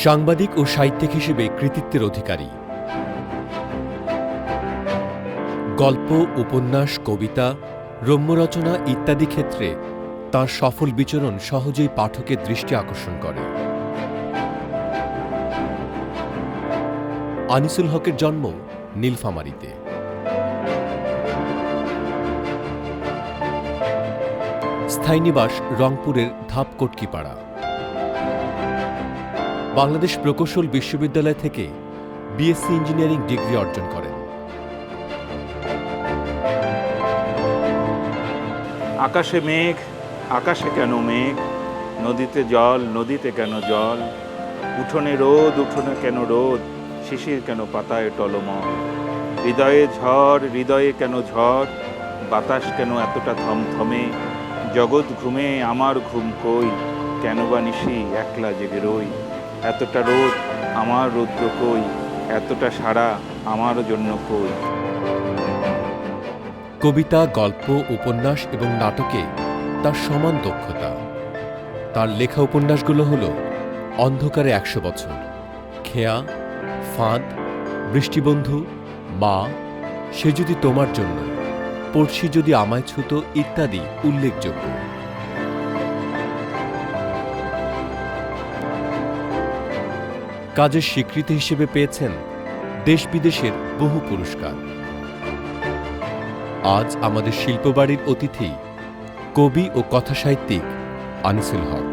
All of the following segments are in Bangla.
সাংবাদিক ও সাহিত্যিক হিসেবে কৃতিত্বের অধিকারী। গল্প, উপন্যাস, কবিতা, রম্যরচনা ইত্যাদি ক্ষেত্রে তাঁর সফল বিচরণ সহজেই পাঠকের দৃষ্টি আকর্ষণ করে। আনিসুল হকের জন্ম নীলফামারীতে। স্থায়ী নিবাস রংপুরের ধাপকটকিপাড়া। বাংলাদেশ প্রকৌশল বিশ্ববিদ্যালয় থেকে বিএসসি ইঞ্জিনিয়ারিং ডিগ্রি অর্জন করেন। আকাশে মেঘ, আকাশে কেন মেঘ, নদীতে জল, নদীতে কেন জল, উঠোনে রোদ, উঠোনে কেন রোদ, শিশির কেন পাতায় টলমল, হৃদয়ে ঝড়, হৃদয়ে কেন ঝড়, বাতাস কেন এতটা থমথমে, জগৎ ঘুমে আমার ঘুম কই, কেন বা নিশি একলা জেগে রই, এতটা রোদ আমার রৌদ্র কই, এতটা সাড়া আমার জন্য কই। কবিতা, গল্প, উপন্যাস এবং নাটকে তার সমান দক্ষতা। তার লেখা উপন্যাসগুলো হল অন্ধকারে ১০০ বছর, খেয়া, ফাঁদ, বৃষ্টিবন্ধু, মা, সে যদি তোমার জন্য, পড়শি যদি আমায় ছুত ইত্যাদি উল্লেখযোগ্য। কাজের স্বীকৃতি হিসেবে পেয়েছেন দেশ বিদেশের বহু পুরস্কার। আজ আমাদের শিল্পবাড়ির অতিথি কবি ও কথাসাহিত্যিক আনিসুল হক।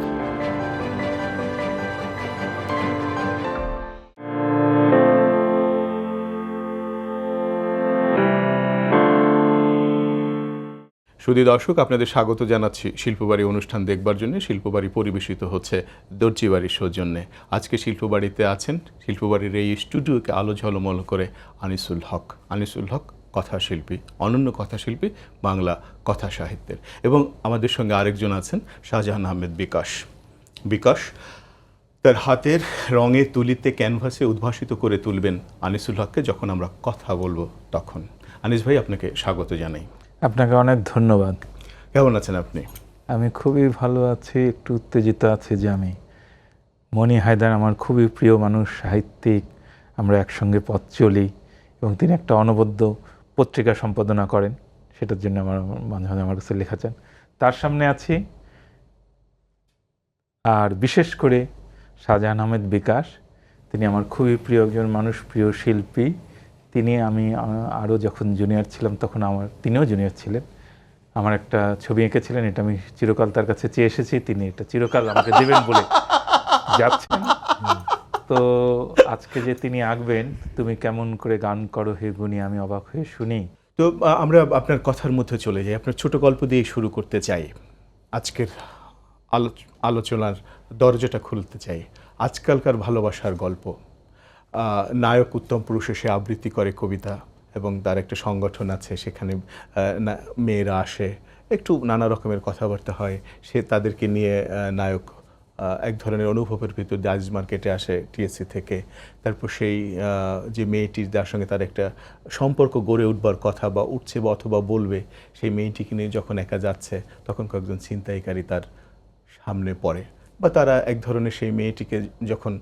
সুধী দর্শক, আপনাদের স্বাগত জানাচ্ছি শিল্পবাড়ি অনুষ্ঠান দেখবার জন্য। শিল্পবাড়ি পরিবেশিত হচ্ছে দর্জিবাড়ির সৌজন্যে। আজকে শিল্পবাড়িতে আছেন, শিল্পবাড়ির এই স্টুডিওকে আলো ঝলমল করে আনিসুল হক। আনিসুল হক কথাশিল্পী, অনন্য কথাশিল্পী বাংলা কথা সাহিত্যের। এবং আমাদের সঙ্গে আরেকজন আছেন শাহজাহান আহমেদ বিকাশ। বিকাশ তার হাতের রঙে তুলিতে ক্যানভাসে উদ্ভাসিত করে তুলবেন আনিসুল হককে যখন আমরা কথা বলবো তখন। আনিস ভাই, আপনাকে স্বাগত জানাই। আপনাকে অনেক ধন্যবাদ। কেমন আছেন আপনি? আমি খুবই ভালো আছি, একটু উত্তেজিত আছি যে আমি মনি হায়দার আমার খুবই প্রিয় মানুষ, সাহিত্যিক, আমরা একসঙ্গে পথ চলি এবং তিনি একটা অনবদ্য পত্রিকা সম্পাদনা করেন, সেটার জন্য আমার মাঝে মাঝে আমার কাছে লেখা চান। তার সামনে আছি আর বিশেষ করে শাহজাহান আহমেদ বিকাশ, তিনি আমার খুবই প্রিয় একজন মানুষ, প্রিয় শিল্পী। তিনি আমি আরও যখন জুনিয়র ছিলাম তখন তিনিও জুনিয়র ছিলেন, আমার একটা ছবি এঁকেছিলেন, এটা আমি চিরকাল তার কাছে চেয়ে এসেছি, তিনি এটা চিরকাল আমাকে দেবেন বলে যাচ্ছেন। তো আজকে যে তিনি আঁকবেন, তুমি কেমন করে গান করো হে গুনি, আমি অবাক হয়ে শুনি। তো আমরা আপনার কথার মধ্যে চলে যাই, আপনার ছোট গল্প দিয়ে শুরু করতে চাই। আজকের আলোচনার দরজাটা খুলতে চাই। আজকালকার ভালোবাসার গল্প, নায়ক উত্তম পুরুষ এসে আবৃত্তি করে কবিতা এবং তার একটা সংগঠন আছে, সেখানে মেয়েরা আসে, একটু নানা রকমের কথাবার্তা হয়, সে তাদেরকে নিয়ে নায়ক এক ধরনের অনুভবের ভিতর জাজ মার্কেটে আসে টিএসসি থেকে। তারপর সেই যে মেয়েটির যার সঙ্গে তার একটা সম্পর্ক গড়ে উঠবার কথা বা উঠছে বা অথবা বলবে, সেই মেয়েটিকে নিয়ে যখন একা যাচ্ছে তখন কয়েকজন ছিনতাইকারী তার সামনে পড়ে, বা তারা এক ধরনের সেই মেয়েটিকে যখন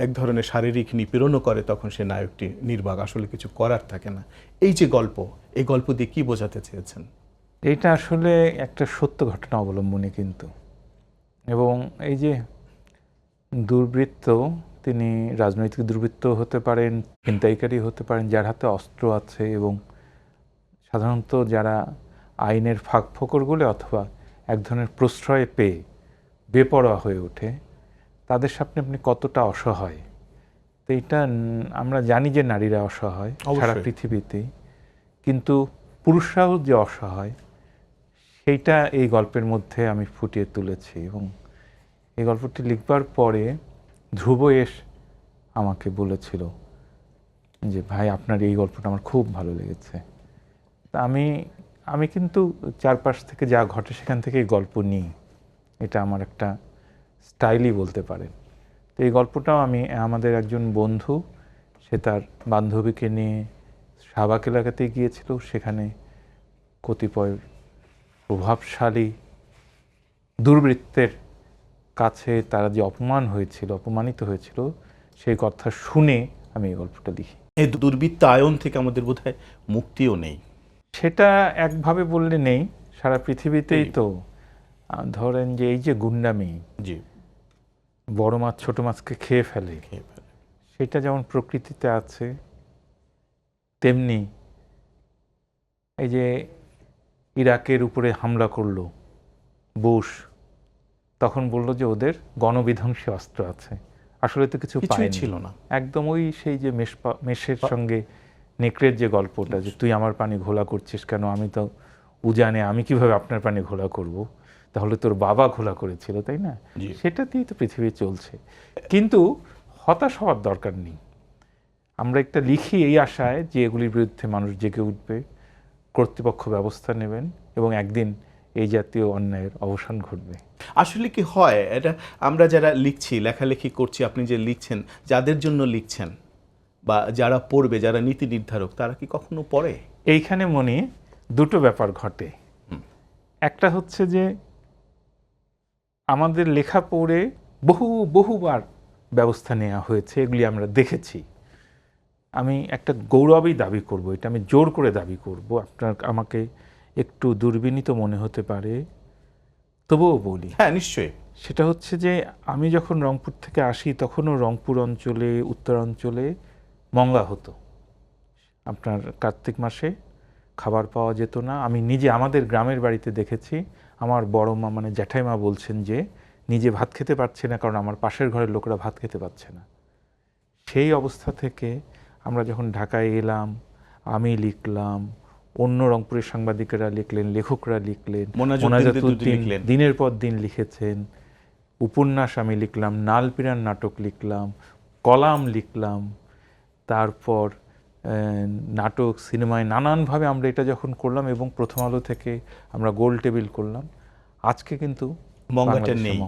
এক ধরনের শারীরিক নিপীড়নও করে, তখন সে নায়কটি নির্বাক, আসলে কিছু করার থাকে না। এই যে গল্প, এই গল্প দিয়ে কী বোঝাতে চেয়েছেন? এইটা আসলে একটা সত্য ঘটনা অবলম্বনে কিন্তু, এবং এই যে দুর্বৃত্ত, তিনি রাজনৈতিক দুর্বৃত্ত হতে পারেন, ছিনতাইকারী হতে পারেন, যার হাতে অস্ত্র আছে, এবং সাধারণত যারা আইনের ফাঁক ফোকরগুলো অথবা এক ধরনের প্রশ্রয় পেয়ে বেপরোয়া হয়ে ওঠে, তাদের সামনে আপনি কতটা অসহায়। তো এইটা আমরা জানি যে নারীরা অসহায় সারা পৃথিবীতেই, কিন্তু পুরুষরাও যে অসহায় সেইটা এই গল্পের মধ্যে আমি ফুটিয়ে তুলেছি। এবং এই গল্পটি লিখবার পরে ধ্রুব আমাকে বলেছিল যে ভাই, আপনার এই গল্পটা আমার খুব ভালো লেগেছে। তা আমি কিন্তু চারপাশ থেকে যা ঘটে সেখান থেকে এই গল্প নিই, এটা আমার একটা স্টাইলই বলতে পারেন। তো এই গল্পটাও আমাদের একজন বন্ধু, সে তার বান্ধবীকে নিয়ে শাহবাগ এলাকাতে গিয়েছিল, সেখানে কতিপয় প্রভাবশালী দুর্বৃত্তের কাছে তারা যে অপমানিত হয়েছিল সেই কথা শুনে আমি এই গল্পটা লিখি। এই দুর্বৃত্তায়ন থেকে আমাদের বোধহয় মুক্তিও নেই। সেটা একভাবে বললে নেই, সারা পৃথিবীতেই তো ধরেন যে এই যে গুন্ডামি, জি, বড় মাছ ছোট মাছকে খেয়ে ফেলে, সেটা যেমন প্রকৃতিতে আছে, তেমনি এই যে ইরাকের উপরে হামলা করলো বুশ, তখন বলল যে ওদের গণবিধ্বংসী অস্ত্র আছে, আসলে তো কিছুই ছিল না। একদম ওই সেই যে মেষের সঙ্গে নেকড়ের যে গল্পটা, যে তুই আমার পানি ঘোলা করছিস কেন, আমি তো উজানে, আমি কিভাবে আপনার পানি ঘোলা করব, তাহলে তোর বাবা ঘোলা করেছিল, তাই না? সেটা দিয়েই তো পৃথিবী চলছে। কিন্তু হতাশ হওয়ার দরকার নেই। আমরা একটা লিখি এই আশায় যে এগুলির বিরুদ্ধে মানুষ জেগে উঠবে, কর্তৃপক্ষ ব্যবস্থা নেবেন এবং একদিন এই জাতীয় অন্যায়ের অবসান ঘটবে। আসলে কি হয়, এটা আমরা যারা লিখছি, লেখালেখি করছি, আপনি যে লিখছেন, যাদের জন্য লিখছেন বা যারা পড়বে, যারা নীতি নির্ধারক, তারা কি কখনো পড়ে? এইখানে মনে দুটো ব্যাপার ঘটে। একটা হচ্ছে যে আমাদের লেখা পড়ে বহুবার ব্যবস্থা নেওয়া হয়েছে, এগুলি আমরা দেখেছি। আমি একটা গৌরবই দাবি করব, এটা আমি জোর করে দাবি করব, আমাকে একটু দুর্বিনীত মনে হতে পারে, তবুও বলি। হ্যাঁ, নিশ্চয়ই। সেটা হচ্ছে যে আমি যখন রংপুর থেকে আসি তখনও রংপুর অঞ্চলে, উত্তরাঞ্চলে মঙ্গা হতো। আপনার কার্তিক মাসে খাবার পাওয়া যেত না। আমি নিজে আমাদের গ্রামের বাড়িতে দেখেছি, আমার বড় মা মানে জ্যাঠাইমা বলছেন যে নিজে ভাত খেতে পারছে না, কারণ আমার পাশের ঘরের লোকেরা ভাত খেতে পারছে না। সেই অবস্থা থেকে আমরা যখন ঢাকায় এলাম, আমি লিখলাম, অন্য রংপুরের সাংবাদিকেরা লিখলেন, লেখকরা লিখলেন, মোনাজাতুদ্দিন দিনের পর দিন লিখেছেন, উপন্যাস আমি লিখলাম, নালপিরান নাটক লিখলাম, কলাম লিখলাম, তারপর নাটক, সিনেমায় নানানভাবে আমরা এটা যখন করলাম এবং প্রথম আলো থেকে আমরা গোল টেবিল করলাম। আজকে কিন্তু মঙ্গাটা নেই।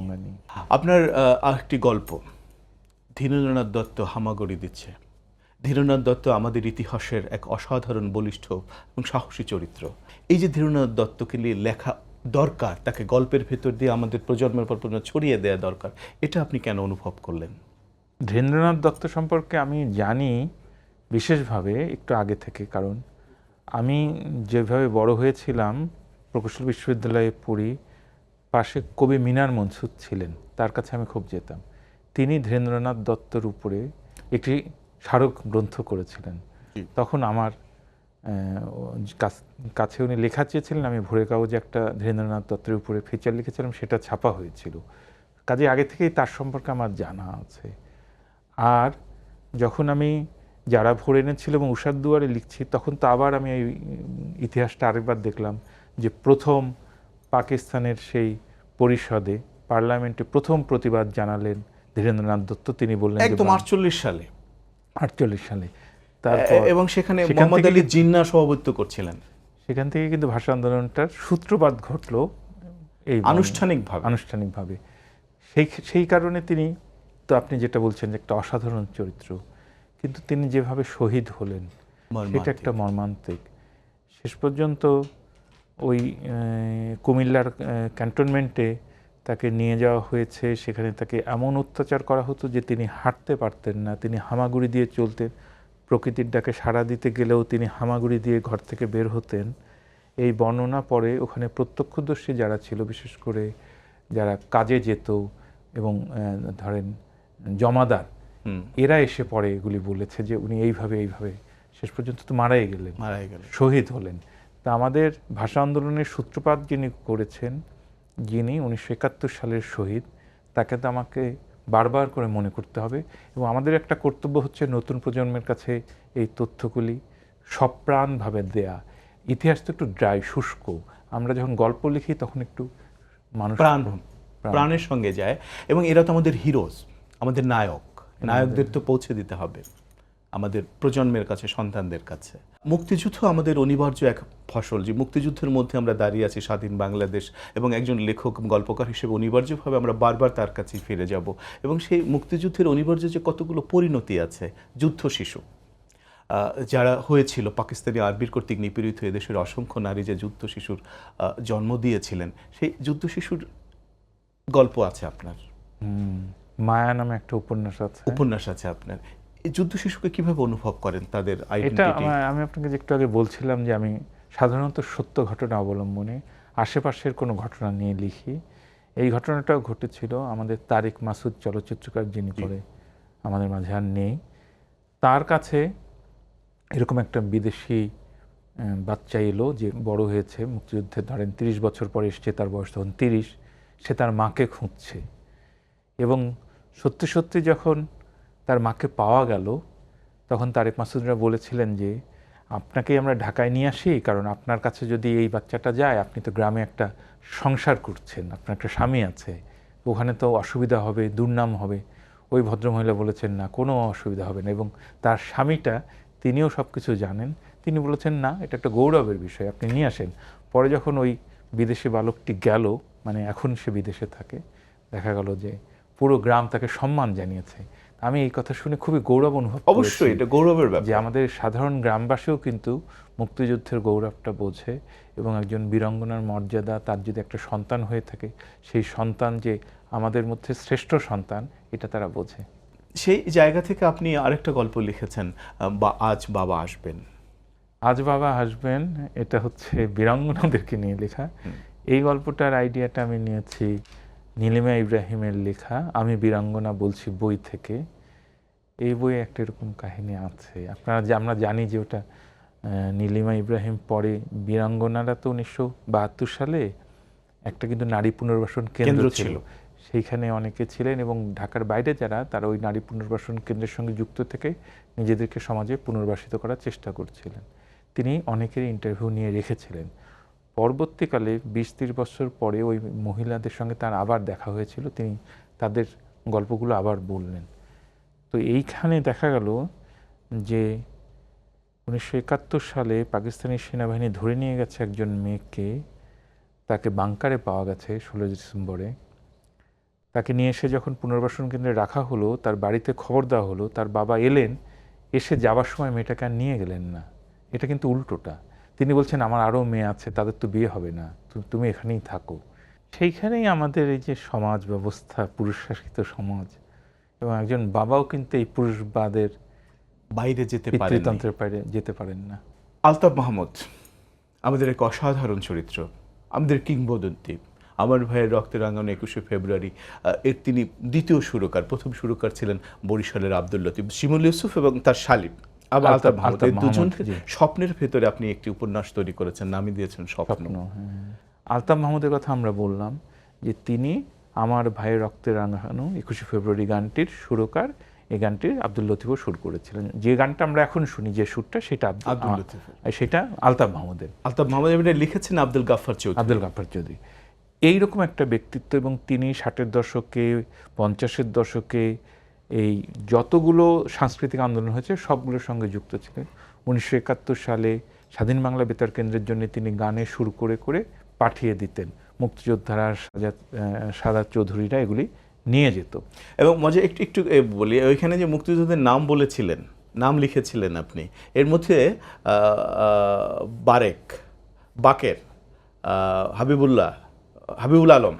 আপনার আরেকটি গল্প, ধীরেন্দ্রনাথ দত্ত হামাগুড়ি দিচ্ছে। ধীরেন্দ্রনাথ দত্ত আমাদের ইতিহাসের এক অসাধারণ বলিষ্ঠ এবং সাহসী চরিত্র। এই যে ধীরেন্দ্রনাথ দত্তকে নিয়ে লেখা দরকার, তাকে গল্পের ভেতর দিয়ে আমাদের প্রজন্মের পর প্রজন্ম ছড়িয়ে দেওয়া দরকার, এটা আপনি কেন অনুভব করলেন? ধীরেন্দ্রনাথ দত্ত সম্পর্কে আমি জানি বিশেষভাবে একটু আগে থেকে, কারণ আমি যেভাবে বড় হয়েছিলাম, প্রকৌশল বিশ্ববিদ্যালয়ে পড়ি, পাশে কবি মিনার মনসুর ছিলেন, তার কাছে আমি খুব যেতাম। তিনি ধীরেন্দ্রনাথ দত্তর উপরে একটি স্মারক গ্রন্থ করেছিলেন। তখন আমার কাছে উনি লেখা চেয়েছিলেন, আমি ভোরের কাগজে একটা ধীরেন্দ্রনাথ দত্তের উপরে ফিচার লিখেছিলাম, সেটা ছাপা হয়েছিল। কাজে আগে থেকেই তার সম্পর্কে আমার জানা আছে। আর যখন আমি যারা ভোরে এনেছিল এবং উষার দুয়ারে লিখছি, তখন তো আবার আমি এই ইতিহাসটা আরেকবার দেখলাম যে প্রথম পাকিস্তানের সেই পরিষদে, পার্লামেন্টে প্রথম প্রতিবাদ জানালেন ধীরেন্দ্রনাথ দত্ত। তিনি বললেন একদম 48 সালে। তারপর এবং সেখানে মোহাম্মদ আলী জিন্নাহ সভাপতিত্ব করছিলেন। সেখান থেকে কিন্তু ভাষা আন্দোলনটার সূত্রপাত ঘটলো এই আনুষ্ঠানিকভাবে। সেই কারণে তিনি তো, আপনি যেটা বলছেন যে একটা অসাধারণ চরিত্র, কিন্তু তিনি যেভাবে শহীদ হলেন সেটা একটা মর্মান্তিক। শেষ পর্যন্ত ওই কুমিল্লার ক্যান্টনমেন্টে তাকে নিয়ে যাওয়া হয়েছে, সেখানে তাকে এমন অত্যাচার করা হতো যে তিনি হাঁটতে পারতেন না, তিনি হামাগুড়ি দিয়ে চলতেন। প্রকৃতির ডাকে সাড়া দিতে গেলেও তিনি হামাগুড়ি দিয়ে ঘর থেকে বের হতেন। এই বর্ণনা পরে ওখানে প্রত্যক্ষদর্শী যারা ছিল, বিশেষ করে যারা কাজে যেত এবং ধরেন জমাদার, এরা এসে পরে এগুলি বলেছে যে উনি এইভাবে শেষ পর্যন্ত তো মারাই গেলেন, শহীদ হলেন। তা আমাদের ভাষা আন্দোলনের সূত্রপাত যিনি করেছেন, যিনি 1971 সালের শহীদ, তাকে তো আমাকে বারবার করে মনে করতে হবে। এবং আমাদের একটা কর্তব্য হচ্ছে নতুন প্রজন্মের কাছে এই তথ্যগুলি সপ্রাণভাবে দেয়া। ইতিহাস তো একটু ড্রাই, শুষ্ক। আমরা যখন গল্প লিখি তখন একটু মানুষ প্রাণের সঙ্গে যায়। এবং এরা তো আমাদের হিরোজ, আমাদের নায়কদের তো পৌঁছে দিতে হবে আমাদের প্রজন্মের কাছে, সন্তানদের কাছে। মুক্তিযুদ্ধ আমাদের অনিবার্য এক ফসল, যে মুক্তিযুদ্ধের মধ্যে আমরা দাঁড়িয়ে আছি, স্বাধীন বাংলাদেশ, এবং একজন লেখক গল্পকার হিসেবে অনিবার্যভাবে আমরা বারবার তার কাছে ফিরে যাব। এবং সেই মুক্তিযুদ্ধের অনিবার্য যে কতগুলো পরিণতি আছে, যুদ্ধ শিশু যারা হয়েছিল, পাকিস্তানি আরবির কর্তৃক নিপীড়িত হয়ে দেশের অসংখ্য নারী যে যুদ্ধ শিশুর জন্ম দিয়েছিলেন, সেই যুদ্ধ শিশুর গল্প আছে আপনার। মায়া নামে একটা উপন্যাস আছে। উপন্যাস আছে আপনার। এই যুদ্ধ শিশুকে কিভাবে অনুভব করেন তাদের এটা আইডেন্টিটি? আমি আপনাকে যে একটু আগে বলছিলাম যে আমি সাধারণত সত্য ঘটনা অবলম্বনে আশেপাশের কোনো ঘটনা নিয়ে লিখি। এই ঘটনাটাও ঘটেছিল আমাদের তারিক মাসুদ চলচ্চিত্রকার, যিনি পরে আমাদের মাঝে আর নেই। তার কাছে এরকম একটা বিদেশি বাচ্চা এলো যে বড় হয়েছে মুক্তিযুদ্ধে, ধরেন 30 বছর পরে এসছে, তার বয়স তখন 30। সে তার মাকে খুঁজছে এবং সত্যি সত্যি যখন তার মাকে পাওয়া গেল তখন তারেক মাসুদরা বলেছিলেন যে আপনাকেই আমরা ঢাকায় নিয়ে আসি, কারণ আপনার কাছে যদি এই বাচ্চাটা যায়, আপনি তো গ্রামে একটা সংসার করছেন, আপনার একটা স্বামী আছে, ওখানে তো অসুবিধা হবে, দুর্নাম হবে। ওই ভদ্রমহিলা বলেছেন না, কোনো অসুবিধা হবে না। এবং তার স্বামীটা তিনিও সব কিছু জানেন, তিনি বলেছেন না, এটা একটা গৌরবের বিষয়, আপনি নিয়ে আসেন। পরে যখন ওই বিদেশি বালকটি গেল, মানে এখন সে বিদেশে থাকে, দেখা গেল যে পুরো গ্রাম তাকে সম্মান জানিয়েছে। আমি এই কথা শুনে খুবই গৌরব অনুভব করেছি। অবশ্যই এটা গৌরবের যে ব্যাপার। আমাদের সাধারণ গ্রামবাসীও কিন্তু মুক্তিযুদ্ধের গৌরবটা বোঝে এবং একজন বীরাঙ্গনার মর্যাদা, তার যদি একটা সন্তান হয়ে থাকে, সেই সন্তান যে আমাদের মধ্যে শ্রেষ্ঠ সন্তান, এটা তারা বোঝে। সেই জায়গা থেকে আপনি আরেকটা গল্প লিখেছেন, বা আজ বাবা আসবেন। আজ বাবা আসবেন, এটা হচ্ছে বীরাঙ্গনাদেরকে নিয়ে লেখা। এই গল্পটার আইডিয়াটা আমি নিয়েছি নীলিমা ইব্রাহিমের লেখা আমি বীরাঙ্গনা বলছি বই থেকে। এই বইয়ে একটা এরকম কাহিনী আছে। আমরা জানি যে ওটা নীলিমা ইব্রাহিম পরে বীরাঙ্গনারা তো 1972 সালে একটা কিন্তু নারী পুনর্বাসন কেন্দ্র ছিল, সেইখানে অনেকে ছিলেন এবং ঢাকার বাইরে যারা, তারা ওই নারী পুনর্বাসন কেন্দ্রের সঙ্গে যুক্ত থেকে নিজেদেরকে সমাজে পুনর্বাসিত করার চেষ্টা করছিলেন। তিনি অনেকের ইন্টারভিউ নিয়ে রেখেছিলেন। পরবর্তীকালে 20-30 বছর পরে ওই মহিলাদের সঙ্গে তার আবার দেখা হয়েছিল, তিনি তাদের গল্পগুলো আবার বললেন। তো এইখানে দেখা গেল যে 1971 সালে পাকিস্তানি সেনাবাহিনী ধরে নিয়ে গেছে একজন মেয়েকে, তাকে বাংকারে পাওয়া গেছে 16 ডিসেম্বরে। তাকে নিয়ে এসে যখন পুনর্বাসন কেন্দ্রে রাখা হলো, তার বাড়িতে খবর দেওয়া হলো, তার বাবা এলেন, এসে যাওয়ার সময় মেয়েটাকে আর নিয়ে গেলেন না। এটা কিন্তু উল্টোটা। তিনি বলছেন আমার আরও মেয়ে আছে, তাদের তো বিয়ে হবে না, তুমি এখানেই থাকো। সেইখানেই আমাদের এই যে সমাজ ব্যবস্থা, পুরুষশাসিত সমাজ, এবং একজন বাবাও কিন্তু এই পুরুষবাদের বাইরে যেতে পারেন, পিতৃতন্ত্রের বাইরে যেতে পারেন না। আলতাফ মাহমুদ আমাদের এক অসাধারণ চরিত্র, আমাদের কিংবদন্তি। আমার ভাইয়ের রক্তের রাঙানো 21শে ফেব্রুয়ারি এর তিনি দ্বিতীয় সুরকার। প্রথম সুরকার ছিলেন বরিশালের আব্দুল লতিফ, শিমুল ইউসুফ এবং তার শালিব আবার আলতাফ মাহমুদ। এই দুজনের স্বপ্নের ভেতরে আপনি একটি উপন্যাস তৈরি করেছেন, নামই দিয়েছেন স্বপ্ন। আলতাফ মাহমুদের কথা আমরা বললাম যে তিনি আমার ভাইয়ের রক্তের রাঙানো 21শে ফেব্রুয়ারি গানটির সুরকার। এই গানটির আব্দুল লতিফও সুর করেছিলেন। যে গানটা আমরা এখন শুনি, যে সুরটা, সেটা আব্দুল লতিফের, সেটা আলতাফ মাহমুদের। আলতাফ মাহমুদ লিখেছেন আব্দুল গাফফার চৌধুরী। আব্দুল গাফফার চৌধুরী এইরকম একটা ব্যক্তিত্ব, এবং তিনি 60-এর দশকে, 50-এর দশকে এই যতগুলো সাংস্কৃতিক আন্দোলন হয়েছে সবগুলোর সঙ্গে যুক্ত ছিলেন। 1971 সালে স্বাধীন বাংলা বেতার কেন্দ্রের জন্য তিনি গানে সুর করে করে পাঠিয়ে দিতেন। মুক্তিযোদ্ধারা, সাদাত চৌধুরীরা এগুলি নিয়ে যেত। এবং মজা একটু একটু বলি, ওইখানে যে মুক্তিযোদ্ধাদের নাম বলেছিলেন, নাম লিখেছিলেন আপনি, এর মধ্যে বাকের, হাবিবুল আলম,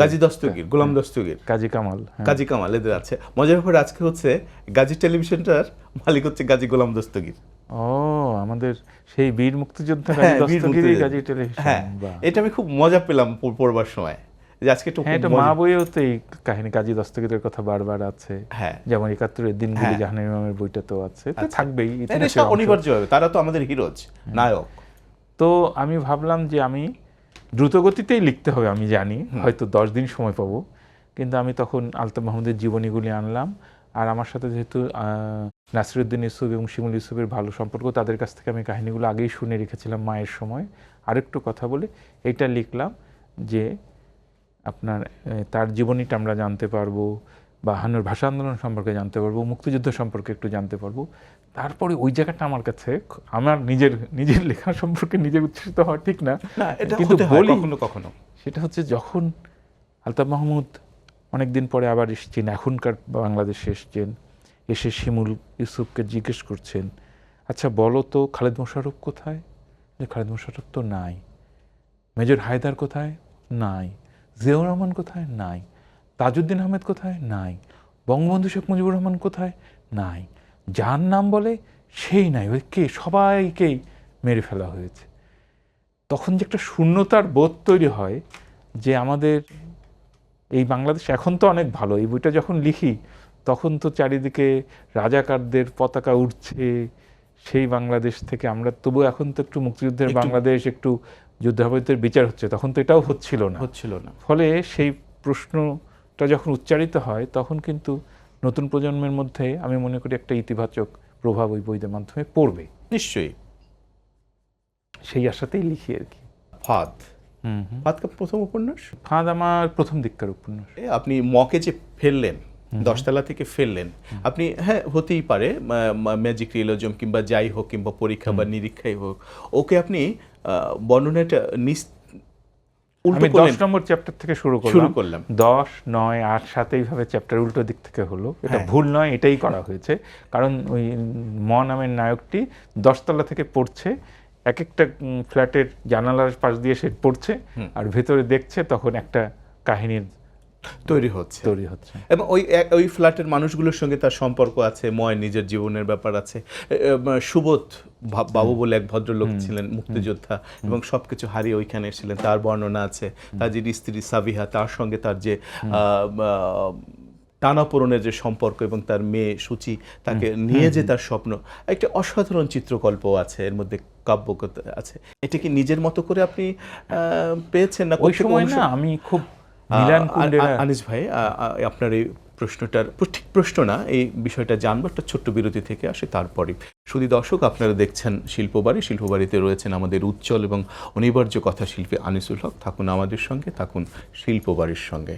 গাজী দস্তগীর, গোলাম দস্তগীর, কাজী কামাল এদের আছে। মজার ব্যাপার আজকে হচ্ছে গাজী টেলিভিশনটার মালিক হচ্ছে গাজী গোলাম দস্তগীর। ও, আমাদের সেই বীর মুক্তিযোদ্ধা গাজী টেলিভিশন। হ্যাঁ, এটা আমি খুব মজা পেলাম পড়বার সময়, যে আজকে একটু মা বইয়েও তো এই কাহিনী কাজী দস্তগীরের কথা বারবার আছে। হ্যাঁ, যেমন 71-এর দিনগুলি জাহানারা ইমামের বইটা তো আছে, থাকবেই, অনিবার্য হবে, তারা তো আমাদের হিরোজ, নায়ক। তো আমি ভাবলাম যে আমি দ্রুতগতিতেই লিখতে হবে, আমি জানি হয়তো 10 দিন সময় পাবো, কিন্তু আমি তখন আলতাফ মাহমুদের জীবনীগুলি আনলাম। আর আমার সাথে যেহেতু নাসিরউদ্দিন ইউসুফ এবং শিমুল ইউসুফের ভালো সম্পর্ক, তাদের কাছ থেকে আমি কাহিনীগুলো আগেই শুনে রেখেছিলাম মায়ের সময়। আরেকটু কথা বলে এইটা লিখলাম যে আপনার তার জীবনীটা আমরা জানতে পারবো, বাহান্নর ভাষা আন্দোলন সম্পর্কে জানতে পারবো, মুক্তিযুদ্ধ সম্পর্কে একটু জানতে পারবো। তারপরে ওই জায়গাটা আমার কাছে, আমার নিজের লেখা সম্পর্কে নিজের উচ্ছ্বসিত হওয়া ঠিক না, কিন্তু বলি কখনো সেটা হচ্ছে যখন আলতাফ মাহমুদ অনেকদিন পরে আবার এসেছেন, এখনকার বাংলাদেশে এসেছেন, এসে শিমুল ইউসুফকে জিজ্ঞেস করছেন, আচ্ছা বলো তো খালেদ মোশাররফ কোথায়? যে খালেদ মোশাররফ তো নাই। মেজর হায়দার কোথায়? নাই। জিয়াউর রহমান কোথায়? নাই। তাজউদ্দিন আহমেদ কোথায়? নাই। বঙ্গবন্ধু শেখ মুজিবুর রহমান কোথায়? নাই। যার নাম বলে সেই নাই, ওই কে, সবাইকেই মেরে ফেলা হয়েছে। তখন যে একটা শূন্যতার বোধ তৈরি হয় যে আমাদের এই বাংলাদেশ এখন তো অনেক ভালো। এই বইটা যখন লিখি তখন তো চারিদিকে রাজাকারদের পতাকা উঠছে, সেই বাংলাদেশ থেকে আমরা তবু এখন তো একটু মুক্তিযুদ্ধের বাংলাদেশ, একটু যুদ্ধাপরাধীদের বিচার হচ্ছে, তখন তো এটাও হচ্ছিল না। ফলে সেই প্রশ্নটা যখন উচ্চারিত হয় তখন কিন্তু নতুন প্রজন্মের মধ্যে আমি মনে করি একটা ইতিবাচক প্রভাব ওই বইদের মাধ্যমে পড়বে। নিশ্চয়ই। সেই আশাতেই লিখি আর কি। ফাঁদ, ফাঁদ কার প্রথম উপন্যাস? ফাঁদ আমার প্রথম দিককার উপন্যাস। আপনি মকে যে ফেললেন, 10 তলা থেকে ফেললেন, আপনি, হ্যাঁ হতেই পারে ম্যাজিক রিয়েলিজম কিংবা যাই হোক, কিংবা পরীক্ষা বা নিরীক্ষাই হোক, ওকে আপনি বর্ণনাটা আমি 10 নম্বর চ্যাপ্টার থেকে শুরু করলাম। 10, 9, 8, 7 এইভাবে চ্যাপ্টার উল্টো দিক থেকে হলো। এটা ভুল নয়, এটাই করা হয়েছে। কারণ ওই নামের নায়কটি 10 তলা থেকে পড়ছে, এক একটা ফ্ল্যাটের জানালার পাশ দিয়ে সে পড়ছে, আর ভেতরে দেখছে তখন একটা কাহিনীর তৈরি হচ্ছে। এবং ওই ফ্ল্যাটের মানুষগুলোর সঙ্গে তার সম্পর্ক আছে, ময় নিজের জীবনের ব্যাপার আছে। সুবোধ বাবু বলে এক ভদ্রলোক ছিলেন, মুক্তিযোদ্ধা, এবং সবকিছু হারিয়ে ওইখানে এসেছিলেন, তার বর্ণনা আছে। তার যে স্ত্রী সাবিহা, তার সঙ্গে তার যে টানাপোড়েনের যে সম্পর্ক, এবং তার মেয়ে সূচি, তাকে নিয়ে যে তার স্বপ্ন, একটা অসাধারণ চিত্রকল্প আছে এর মধ্যে, কাব্যকতা আছে। এটা কি নিজের মতো করে আপনি পেয়েছেন না? ওই সময় না আমি খুব আনিস ভাই, আপনার এই প্রশ্নটার ঠিক প্রশ্ন না, এই বিষয়টা জানবো একটা ছোট্ট বিরতি থেকে আসে, তারপরে। শুধু দর্শক, আপনারা দেখছেন শিল্পবাড়ি। শিল্পবাড়িতে রয়েছেন আমাদের উজ্জ্বল এবং অনিবার্য কথা শিল্পী আনিসুল হক। থাকুন আমাদের সঙ্গে, থাকুন শিল্পবাড়ির সঙ্গে।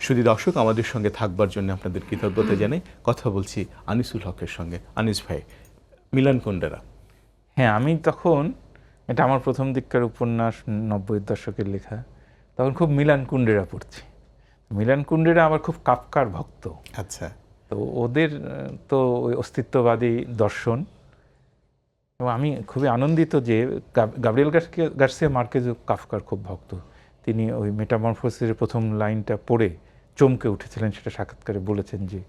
শুধু দর্শক, আমাদের সঙ্গে থাকবার জন্য আপনাদের কৃতজ্ঞতা জানাই। কথা বলছি আনিসুল হকের সঙ্গে। আনিস ভাই, মিলান কুন্ডেরা। হ্যাঁ, আমি তখন, এটা আমার প্রথম দিককার উপন্যাস, 90-এর দশকের লেখা। তখন খুব মিলান কুন্ডেরা পড়ছি। মিলান কুন্ডেরা আবার খুব কাফকার ভক্ত। আচ্ছা। তো ওদের তো ওই অস্তিত্ববাদী দর্শন, এবং আমি খুবই আনন্দিত যে গাব্রিয়েল গার্সিয়া মার্কেজও কাফকার খুব ভক্ত। তিনি ওই মেটামরফোসিসের প্রথম লাইনটা পড়ে চমকে উঠেছিলেন, সেটা সাক্ষাৎকারে বলেছেন যে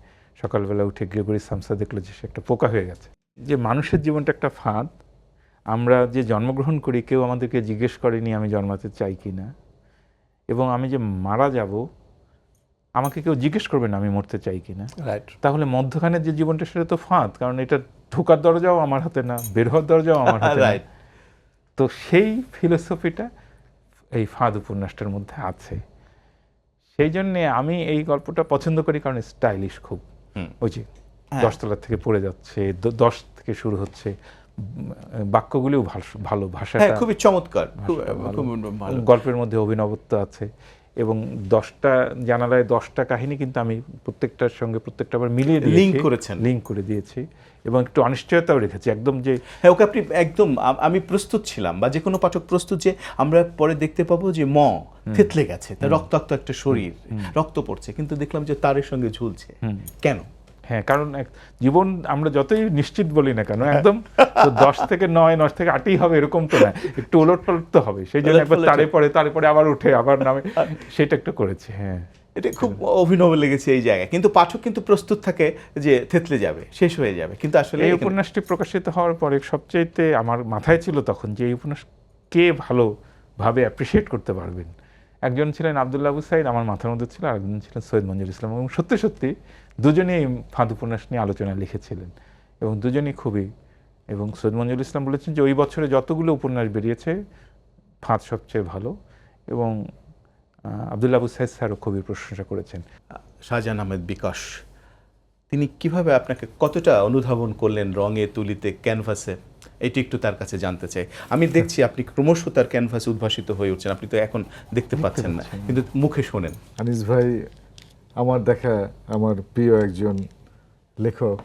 সকালবেলা উঠে গ্রেগরি সামসা দেখলো যে সে একটা পোকা হয়ে গেছে। যে মানুষের জীবনটা একটা ফাঁদ। আমরা যে জন্মগ্রহণ করি, কেউ আমাদেরকে জিজ্ঞেস করেনি আমি জন্মাতে চাই কি না, এবং আমি যে মারা যাব আমাকে কেউ জিজ্ঞেস করবে না আমি মরতে চাই কি না। তাহলে মধ্যখানের যে জীবনটা, সেটা তো ফাঁদ, কারণ এটা ঢোকার দরজাও আমার হাতে না, বের হওয়ার দরজাও আমার হাতে না। তো সেই ফিলোসফিটা এই ফাঁদ উপন্যাসটার মধ্যে আছে। সেই জন্যে আমি এই গল্পটা পছন্দ করি, কারণ স্টাইলিশ খুব। ওই যে 10 তলা থেকে পড়ে যাচ্ছে, 10 থেকে শুরু হচ্ছে, বাক্যগুলিও ভালো, ভাষাটা খুবই চমৎকার, গল্পের মধ্যে অভিনবত্ব আছে, এবং 10টা জানালায় 10টা কাহিনী কিন্তু আমি প্রত্যেকটার সঙ্গে প্রত্যেকটা আবার মিলিয়ে দিয়ে লিঙ্ক করে দিয়েছি, এবং একটু অনিশ্চয়তাও রেখেছি একদম। যে হ্যাঁ, ওকে আপনি একদম, আমি প্রস্তুত ছিলাম, বা যে কোনো পাঠক প্রস্তুত, যে আমরা পরে দেখতে পাবো যে থেতলে গেছে, তার রক্তাক্ত একটা শরীর, রক্ত পড়ছে, কিন্তু দেখলাম যে তারের সঙ্গে ঝুলছে। কেন? হ্যাঁ, কারণ জীবন আমরা যতই নিশ্চিত বলি না কেন, একদম 10 থেকে 9, 9 থেকে 8ই হবে এরকম তো না, একটু ওলট পালট তো হবে। সেই জন্য একবার তারপরে আবার উঠে আবার নামে, সেটা একটু করেছি। হ্যাঁ, এটা খুব অভিনব লেগেছে এই জায়গায়। কিন্তু পাঠক কিন্তু প্রস্তুত থাকে যে থেতলে যাবে, শেষ হয়ে যাবে, কিন্তু আসলে এই উপন্যাসটি প্রকাশিত হওয়ার পরে সবচাইতে আমার মাথায় ছিল তখন যে এই উপন্যাস কে ভালোভাবে অ্যাপ্রিসিয়েট করতে পারবেন। একজন ছিলেন আব্দুল্লাহ আবু সাইদ, আমার মাথার মধ্যে ছিল, আর একজন ছিলেন সৈয়দ মঞ্জুর ইসলাম, এবং সত্যি দুজনেই ফাঁদ উপন্যাস নিয়ে আলোচনা লিখেছিলেন, এবং দুজনেই খুবই। এবং সৈয়দ মঞ্জুর ইসলাম বলেছেন যে ওই বছরে যতগুলো উপন্যাস বেরিয়েছে ফাঁদ সবচেয়ে ভালো, এবং আব্দুল্লাহ আবু সাইদ স্যারও খুবই প্রশংসা করেছেন। শাহজাহান আহমেদ বিকাশ, তিনি কিভাবে আপনাকে কতটা অনুধাবন করলেন রঙে, তুলিতে, ক্যানভাসে, এটি একটু তার কাছে জানতে চাই। আমি দেখছি আপনি ক্রমশ তার ক্যানভাসে উদ্ভাসিত হয়ে উঠছেন। আপনি তো এখন দেখতে পাচ্ছেন না, কিন্তু মুখে শোনেন। আনিস ভাই আমার দেখা আমার প্রিয় একজন লেখক,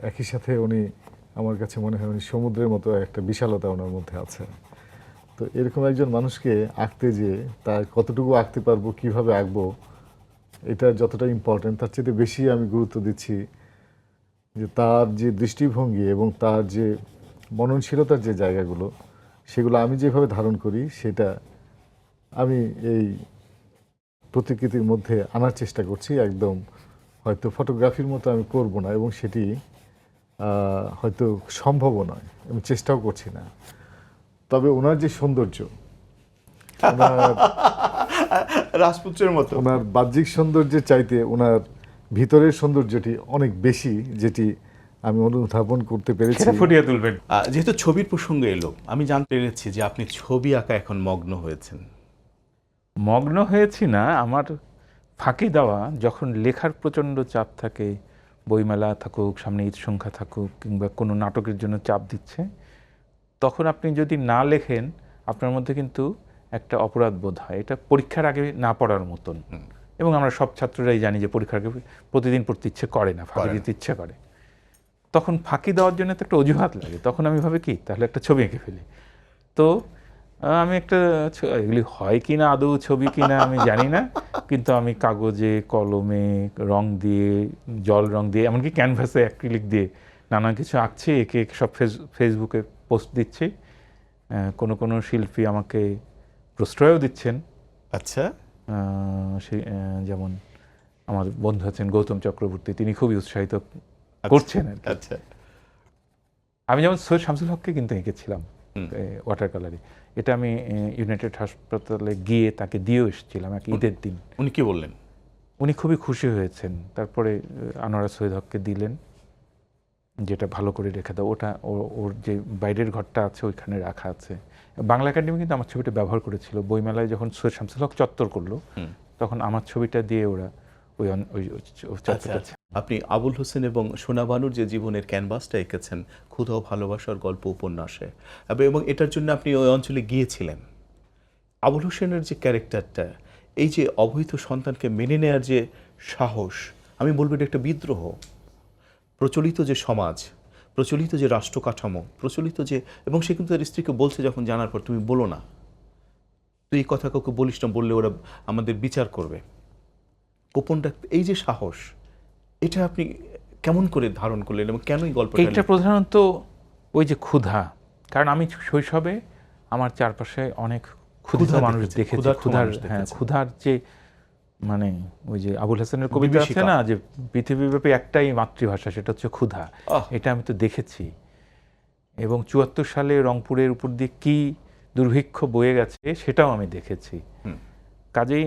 একই সাথে উনি আমার কাছে মনে হয় উনি সমুদ্রের মতো একটা বিশালতা ওনার মধ্যে আছে। তো এরকম একজন মানুষকে আঁকতে যে তার কতটুকু আঁকতে পারবো, কিভাবে আঁকবো, এটা যতটা ইম্পর্টেন্ট, তার চেয়ে বেশি আমি গুরুত্ব দিচ্ছি যে তার যে দৃষ্টিভঙ্গি এবং তার যে মননশীলতার যে জায়গাগুলো, সেগুলো আমি যেভাবে ধারণ করি সেটা আমি এই প্রতিকৃতির মধ্যে আনার চেষ্টা করছি। একদম হয়তো ফটোগ্রাফির মতো আমি করব না, এবং সেটি হয়তো সম্ভবও নয়, আমি চেষ্টাও করছি না। তবে ওনার যে সৌন্দর্য, রাজপুত্রের মতো। ওনার বাহ্যিক সৌন্দর্যের চাইতে ওনার ভিতরের সৌন্দর্যটি অনেক বেশি, যেটি আমি অনুধাবন করতে পেরেছি। সেটা ফুটিয়ে তুলবেন। যেহেতু ছবির প্রসঙ্গ এলো, আমি জানতে পেরেছি যে আপনি ছবি আঁকা এখন মগ্ন হয়েছেন। মগ্ন হয়েছি না, আমার ফাঁকি দেওয়া যখন লেখার প্রচণ্ড চাপ থাকে, বইমেলা থাকুক, সামনে ঈদ সংখ্যা থাকুক, কিংবা কোনো নাটকের জন্য চাপ দিচ্ছে, তখন আপনি যদি না লেখেন আপনার মধ্যে কিন্তু একটা অপরাধ বোধ হয়। এটা পরীক্ষার আগে না পড়ার মতন। এবং আমরা সব ছাত্ররাই জানি যে পরীক্ষার আগে প্রতিদিন পড়তে ইচ্ছে করে না, ফাঁকি দিতে ইচ্ছে করে। তখন ফাঁকি দেওয়ার জন্য তো একটা অজুহাত লাগে। তখন আমি ভাবি কি, তাহলে একটা ছবি এঁকে ফেলি। তো আমি একটা এগুলি হয় কি না আদৌ ছবি কি না আমি জানি না, কিন্তু আমি কাগজে কলমে রং দিয়ে, জল রং দিয়ে, এমনকি ক্যানভাসে অ্যাক্রিলিক দিয়ে নানা কিছু আঁকছি, একে সব ফেসবুকে পোস্ট দিচ্ছি। কোনো শিল্পী আমাকে প্রশ্রয়ও দিচ্ছেন। আচ্ছা। যেমন আমার বন্ধু আছেন গৌতম চক্রবর্তী, তিনি খুবই উৎসাহিত করছেন আর কি। আচ্ছা। আমি যেমন সৈয়দ শামসুল হককে কিন্তু এঁকেছিলাম ওয়াটার কালারে। এটা আমি ইউনাইটেড হাসপাতালে গিয়ে তাকে দিয়েও এসেছিলাম এক ঈদের দিন। উনি কি বললেন? উনি খুবই খুশি হয়েছেন। তারপরে আনোয়ারা সৈয়দ হককে দিলেন, যেটা ভালো করে রেখে দাও, ওটা ওর যে বাইরের ঘরটা আছে ওইখানে রাখা আছে। বাংলা একাডেমি কিন্তু আমার ছবিটা ব্যবহার করেছিল। বইমেলায় যখন সৈয়দ শামসুল হক চত্বর করলো, তখন আমার ছবিটা দিয়ে ওরা ওই চত্বরটা। আপনি আবুল হোসেন এবং সোনা বানুর যে জীবনের ক্যানভাসটা এঁকেছেন ক্ষুধা ও ভালোবাসার গল্প উপন্যাসে, এবং এটার জন্য আপনি ওই অঞ্চলে গিয়েছিলেন। আবুল হোসেনের যে ক্যারেক্টারটা, এই যে অবৈধ সন্তানকে মেনে নেওয়ার যে সাহস, আমি বলবো এটা একটা বিদ্রোহ। প্রচলিত যে সমাজ, প্রচলিত যে রাষ্ট্র কাঠামো, প্রচলিত যে, এবং সে কিন্তু তার স্ত্রীকে বলছে যখন জানার পর, তুমি বলো না, তুই এই কথা কাউকে বলিস না, বললে ওরা আমাদের বিচার করবে। গোপন রাখতে এই যে সাহস, এটা আপনি কেমন করে ধারণ করলেন এবং কেনই গল্পটা? এইটা প্রধানত ওই যে ক্ষুধা। কারণ আমি শৈশবে আমার চারপাশে অনেক ক্ষুধিত মানুষ দেখেছি। ক্ষুধার যে মানে ওই যে আবুল হাসানের কবিতা আছে না, যে পৃথিবীব্যাপী একটাই মাতৃভাষা, সেটা হচ্ছে ক্ষুধা। এটা আমি তো দেখেছি। এবং ৭৪ সালে রংপুরের উপর দিয়ে কি দুর্ভিক্ষ বয়ে গেছে সেটাও আমি দেখেছি। কাজেই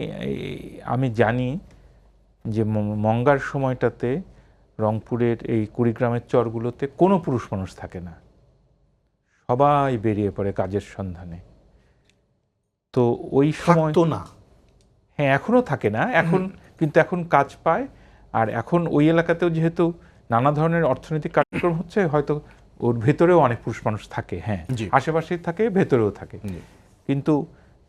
আমি জানি যে মঙ্গার সময়টাতে রংপুরের এই কুড়িগ্রামের চরগুলোতে কোনো পুরুষ মানুষ থাকে না, সবাই বেরিয়ে পড়ে কাজের সন্ধানে। তো ওই সময় তো না, হ্যাঁ এখনও থাকে না এখন, কিন্তু এখন কাজ পায়। আর এখন ওই এলাকাতেও যেহেতু নানা ধরনের অর্থনৈতিক কার্যক্রম হচ্ছে, হয়তো ওর ভেতরেও অনেক পুরুষ মানুষ থাকে। হ্যাঁ, আশেপাশেই থাকে, ভেতরেও থাকে। কিন্তু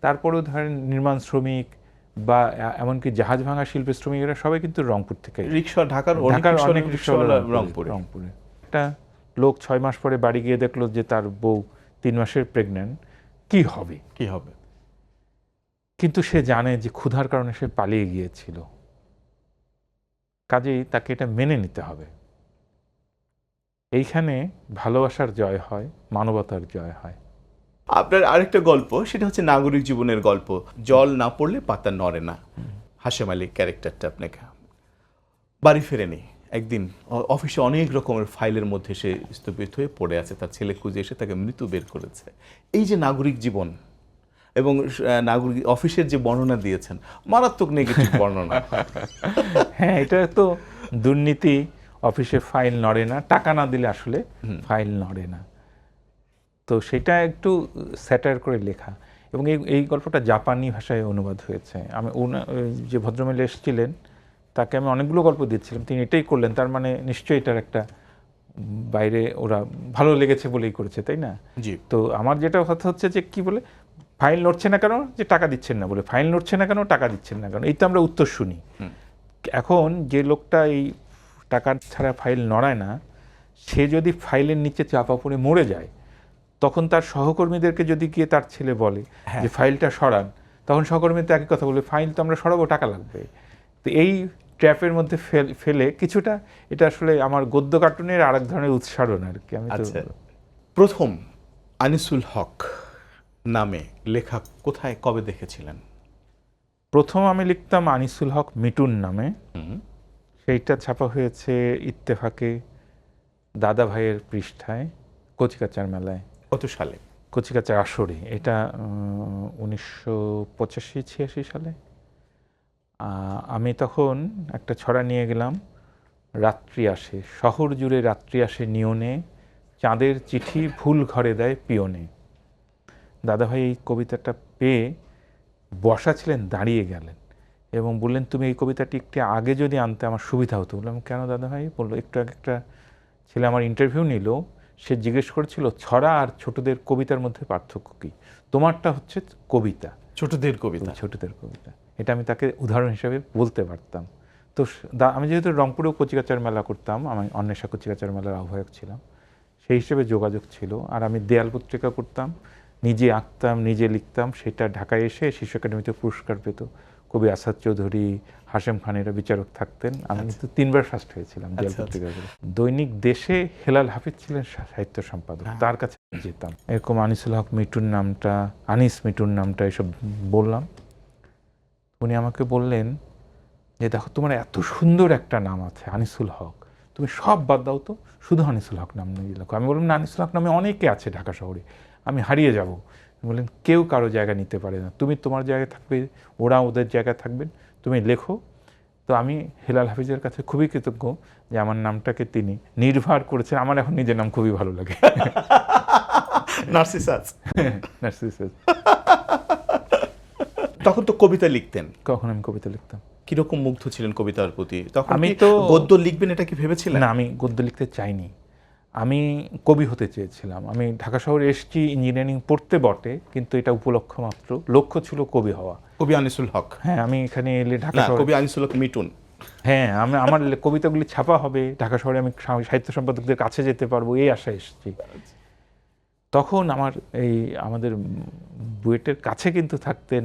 তারপরেও ধরেন নির্মাণ শ্রমিক বা এমনকি জাহাজ ভাঙা শিল্পের শ্রমিকেরা সবাই কিন্তু রংপুর থেকে। রিক্সা, ঢাকার অনেক রিক্সাওয়ালা রংপুরে। একটা লোক 6 মাস পরে বাড়ি গিয়ে দেখলো যে তার বউ 3 মাসের প্রেগন্যান্ট, কি হবে? কিন্তু সে জানে যে ক্ষুধার কারণে সে পালিয়ে গিয়েছিল, কাজেই তাকে এটা মেনে নিতে হবে। এইখানে ভালোবাসার জয় হয়, মানবতার জয় হয়। আপনার আরেকটা গল্প, সেটা হচ্ছে নাগরিক জীবনের গল্প, জল না পড়লে পাতা নড়ে না। হাশেম আলী ক্যারেক্টারটা আপনাকে বাড়ি ফেরেনি, একদিন অফিসে অনেক রকমের ফাইলের মধ্যে সে স্থগিত হয়ে পড়ে আছে, তার ছেলে খুঁজে এসে তাকে মৃত্যু বের করেছে। এই যে নাগরিক জীবন এবং নাগরিক অফিসের যে বর্ণনা দিয়েছেন, মারাত্মক নেগেটিভ বর্ণনা। হ্যাঁ, এটা তো দুর্নীতি, অফিসে ফাইল নড়ে না, টাকা না দিলে আসলে ফাইল নড়ে না। তো সেটা একটু স্যাটার করে লেখা, এবং এই গল্পটা জাপানি ভাষায় অনুবাদ হয়েছে। আমি যে ভদ্রমহিলা এসেছিলেন তাকে আমি অনেকগুলো গল্প দিচ্ছিলাম, তিনি এটাই করলেন, তার মানে নিশ্চয়ই এটার একটা বাইরে ওরা ভালো লেগেছে বলেই করেছে, তাই না? তো আমার যেটা কথা হচ্ছে যে কি বলে ফাইল নড়ছে না কেন, যে টাকা দিচ্ছেন না বলে। ফাইল নড়ছে না কেন, টাকা দিচ্ছেন না কেন, এই তো আমরা উত্তর শুনি। এখন যে লোকটা এই টাকা ছাড়া ফাইল নড়ায় না, সে যদি ফাইলের নিচে চাপা পড়ে মরে যায়, তখন তার সহকর্মীদেরকে যদি গিয়ে তার ছেলে বলে যে ফাইলটা সরান, তখন সহকর্মীদের একই কথা বলবে, ফাইল তো আমরা সরাবো, টাকা লাগবে। তো এই ট্র্যাপের মধ্যে ফেলে কিছুটা, এটা আসলে আমার গদ্য কার্টুনের আরেক ধরনের উৎসারণ আর কি। আমি তো প্রথম আনিসুল হক নামে লেখা কোথায় কবে দেখেছিলেন? প্রথম আমি লিখতাম আনিসুল হক মিটুন নামে। সেইটা ছাপা হয়েছে ইত্তেফাকে দাদা ভাইয়ের পৃষ্ঠায় কচিকাচার মেলায়, কত সালে? কচিকাচার আসরে। এটা 1985-86 সালে। আমি তখন একটা ছড়া নিয়ে গেলাম, রাত্রি আসে শহর জুড়ে, রাত্রি আসে নিয়নে, চাঁদের চিঠি ভুল ঘরে দেয় পিয়নে। দাদাভাই এই কবিতাটা পেয়ে বসা ছিলেন, দাঁড়িয়ে গেলেন এবং বললেন, তুমি এই কবিতাটি একটু আগে যদি আনতে আমার সুবিধা হতো। বললাম, কেন দাদাভাই? বললো, একটু আগে একটা ছেলে আমার ইন্টারভিউ নিল, সে জিজ্ঞেস করেছিল ছড়া আর ছোটদের কবিতার মধ্যে পার্থক্য কী। তোমারটা হচ্ছে কবিতা, ছোটদের কবিতা। ছোটদের কবিতা। এটা আমি তাকে উদাহরণ হিসেবে বলতে পারতাম। তো আমি যেহেতু রংপুরেও কচিকাচার মেলা করতাম, আমি অন্বেষা কচিকাচার মেলার আহ্বায়ক ছিলাম, সেই হিসেবে যোগাযোগ ছিল। আর আমি দেয়াল পত্রিকা করতাম, নিজে আঁকতাম, নিজে লিখতাম। সেটা ঢাকায় এসে শিশু একাডেমিতে পুরস্কার পেত। কবি আসাদ চৌধুরী, হাশেম খানেরা বিচারক থাকতেন। আমি কিন্তু 3বার ফার্স্ট হয়েছিলাম দেয়াল পত্রিকা। দৈনিক দেশে হেলাল হাফিজ ছিলেন সাহিত্য সম্পাদক, তার কাছে যেতাম। এরকম আনিসুল হক মিটুন নামটা, আনিস মিটুন নামটা এসব বললাম। উনি আমাকে বললেন যে, দেখো তোমার এত সুন্দর একটা নাম আছে আনিসুল হক, তুমি সব বাদ দাও তো, শুধু আনিসুল হক নাম নিয়ে লেখো। আমি বললাম, না, আনিসুল হক নামে অনেকে আছে ঢাকা শহরে, আমি হারিয়ে যাব। বললেন, কেউ কারো জায়গা নিতে পারে না, তুমি তোমার জায়গায় থাকবে, ওরা ওদের জায়গায় থাকবেন, তুমি লেখো। তো আমি হেলাল হাফিজের কাছে খুবই কৃতজ্ঞ যে আমার নামটাকে তিনি নির্ভর করেছেন। আমার এখন নিজের নাম খুবই ভালো লাগে, নার্সিসাস। নার্সিসাস। তখন তো কবিতা লিখতেন, কখন আমি কবিতা লিখতাম। কিরকম মুগ্ধ ছিলেন কবিতার প্রতি? তখন আমি কি তো গদ্য লিখবেন এটা কি ভেবেছিলেন? না, আমি গদ্য লিখতে চাইনি, আমি কবি হতে চেয়েছিলাম। আমি ঢাকা শহরে এসেছি ইঞ্জিনিয়ারিং পড়তে বটে, কিন্তু এটা উপলক্ষ মাত্র, লক্ষ্য ছিল কবি হওয়া। কবি আনিসুল হক? হ্যাঁ, আমি এখানে এলে ঢাকা না, শহরে, কবি আনিসুল হক মিটুন। হ্যাঁ, আমার কবিতাগুলি ছাপা হবে, ঢাকা শহরে আমি সাহিত্য সম্পাদকদের কাছে যেতে পারবো, এই আশায় এসেছি। তখন আমাদের বুয়েটের কাছে কিন্তু থাকতেন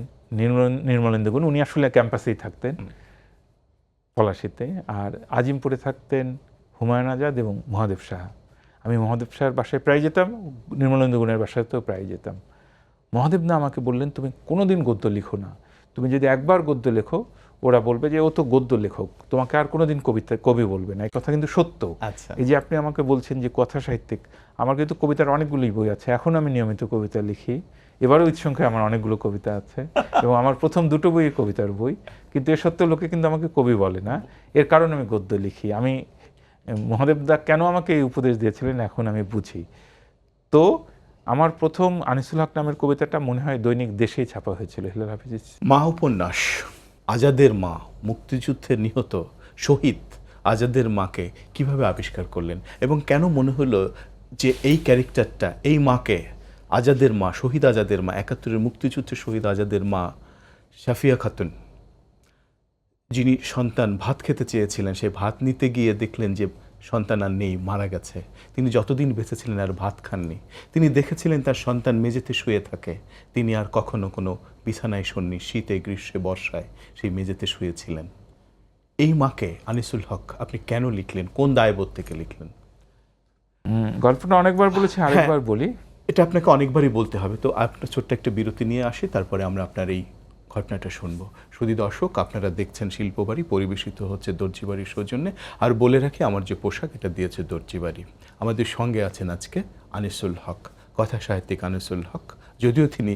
নির্মলেন্দু গুণ, উনি আসলে ক্যাম্পাসেই থাকতেন পলাশীতে, আর আজিমপুরে থাকতেন হুমায়ুন আজাদ এবং মহাদেব সাহা। আমি মহাদেব সাহার বাসায় প্রায় যেতাম, নির্মলেন্দু গুণের বাসাতেও প্রায় যেতাম। মহাদেব না আমাকে বললেন, তুমি কোনোদিন গদ্য লিখো না, তুমি যদি একবার গদ্য লেখো ওরা বলবে যে ও তো গদ্য লেখক, তোমাকে আর কোনোদিন কবি বলবে না। এই কথা কিন্তু সত্য। আচ্ছা। এই যে আপনি আমাকে বলছেন যে কথা সাহিত্যিক, আমার কিন্তু কবিতার অনেকগুলোই বই আছে, এখন আমি নিয়মিত কবিতা লিখি, এবারও ঈদ সংখ্যায় আমার অনেকগুলো কবিতা আছে এবং আমার প্রথম 2টো বই কবিতার বই, কিন্তু এ সত্ত্বেও লোকে কিন্তু আমাকে কবি বলে না। এর কারণ আমি গদ্য লিখি। আমি মহাদেব দা কেন আমাকে এই উপদেশ দিয়েছিলেন এখন আমি বুঝি। তো আমার প্রথম আনিসুল হক নামের কবিতাটা মনে হয় দৈনিক দেশেই ছাপা হয়েছিল, হেলাল হাফিজের। মা উপন্যাস, আজাদের মা, মুক্তিযুদ্ধে নিহত শহীদ আজাদের মাকে কিভাবে আবিষ্কার করলেন এবং কেন মনে হলো যে এই ক্যারেক্টারটা, এই মাকে, আজাদের মা, শহীদ আজাদের মা, 71-এর মুক্তিযুদ্ধে শহীদ আজাদের মা সাফিয়া খাতুন, যিনি সন্তান ভাত খেতে চেয়েছিলেন, সে ভাত নিতে গিয়ে দেখলেন যে সন্তান আর নেই, মারা গেছে। তিনি যতদিন বেঁচে ছিলেন আর ভাত খাননি। তিনি দেখেছিলেন তার সন্তান মেঝেতে শুয়ে থাকে, তিনি আর কখনো কোনো বিছানায় শোননি, শীতে গ্রীষ্মে বর্ষায় সেই মেঝেতে শুয়েছিলেন। এই মাকে আনিসুল হক আপনি কেন লিখলেন, কোন দায়বোধ থেকে লিখলেন? গল্পটা অনেকবার বলেছি, আরেকবার বলি। এটা আপনাকে অনেকবারই বলতে হবে। তো আপনার ছোট্ট একটা বিরতি নিয়ে আসি, তারপরে আমরা আপনার এই ঘটনাটা শুনবো। শুধু দর্শক, আপনারা দেখছেন শিল্পবাড়ি, পরিবেশিত হচ্ছে দর্জিবাড়ির সৌজন্যে। আর বলে রাখি, আমার যে পোশাক এটা দিয়েছে দর্জিবাড়ি। আমাদের সঙ্গে আছেন আজকে আনিসুল হক, কথা সাহিত্যিক আনিসুল হক। যদিও তিনি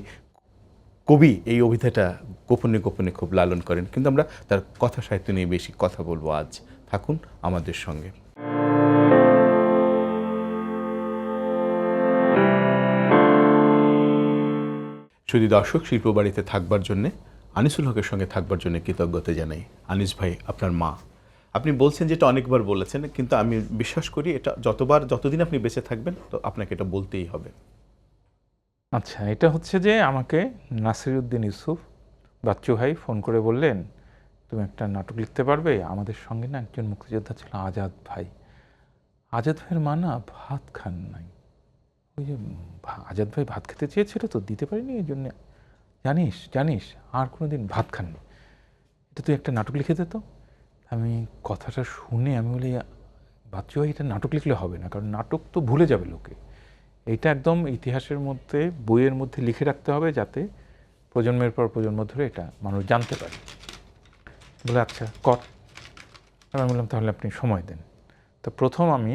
কবি, এই অভিধাটা গোপনে গোপনে খুব লালন করেন, কিন্তু আমরা তার কথা সাহিত্য নিয়ে বেশি কথা বলবো আজ। থাকুন আমাদের সঙ্গে। শুধু দর্শক, শিল্পবাড়িতে থাকবার জন্যে, আনিসুল হকের সঙ্গে থাকবার জন্য কৃতজ্ঞতা জানাই। আনিস ভাই, আপনার মা, আপনি বলছেন যেটা অনেকবার বলেছেন, কিন্তু আমি বিশ্বাস করি এটা যতদিন আপনি বেঁচে থাকবেন তো আপনাকে এটা বলতেই হবে। আচ্ছা, এটা হচ্ছে যে আমাকে নাসিরউদ্দিন ইউসুফ বাচ্চু ভাই ফোন করে বললেন, তুমি একটা নাটক লিখতে পারবে? আমাদের সঙ্গে না একজন মুক্তিযোদ্ধা ছিল আজাদ ভাই। আজাদ ভাইয়ের মা না ভাত খান নাই, ওই যে আজাদ ভাই ভাত খেতে চেয়েছিল তো দিতে পারিনি, এই জন্যে জানিস আর কোনোদিন ভাত খাননি, এটা তুই একটা নাটক লিখে দে তো। আমি কথাটা শুনে আমি বলি, বাচ্চু ভাই এটা নাটক লিখলে হবে না, কারণ নাটক তো ভুলে যাবে লোকে, এইটা একদম ইতিহাসের মধ্যে, বইয়ের মধ্যে লিখে রাখতে হবে, যাতে প্রজন্মের পর প্রজন্ম ধরে এটা মানুষ জানতে পারে। বলে আচ্ছা কর। আমি বললাম তাহলে আপনি সময় দেন। তো প্রথম আমি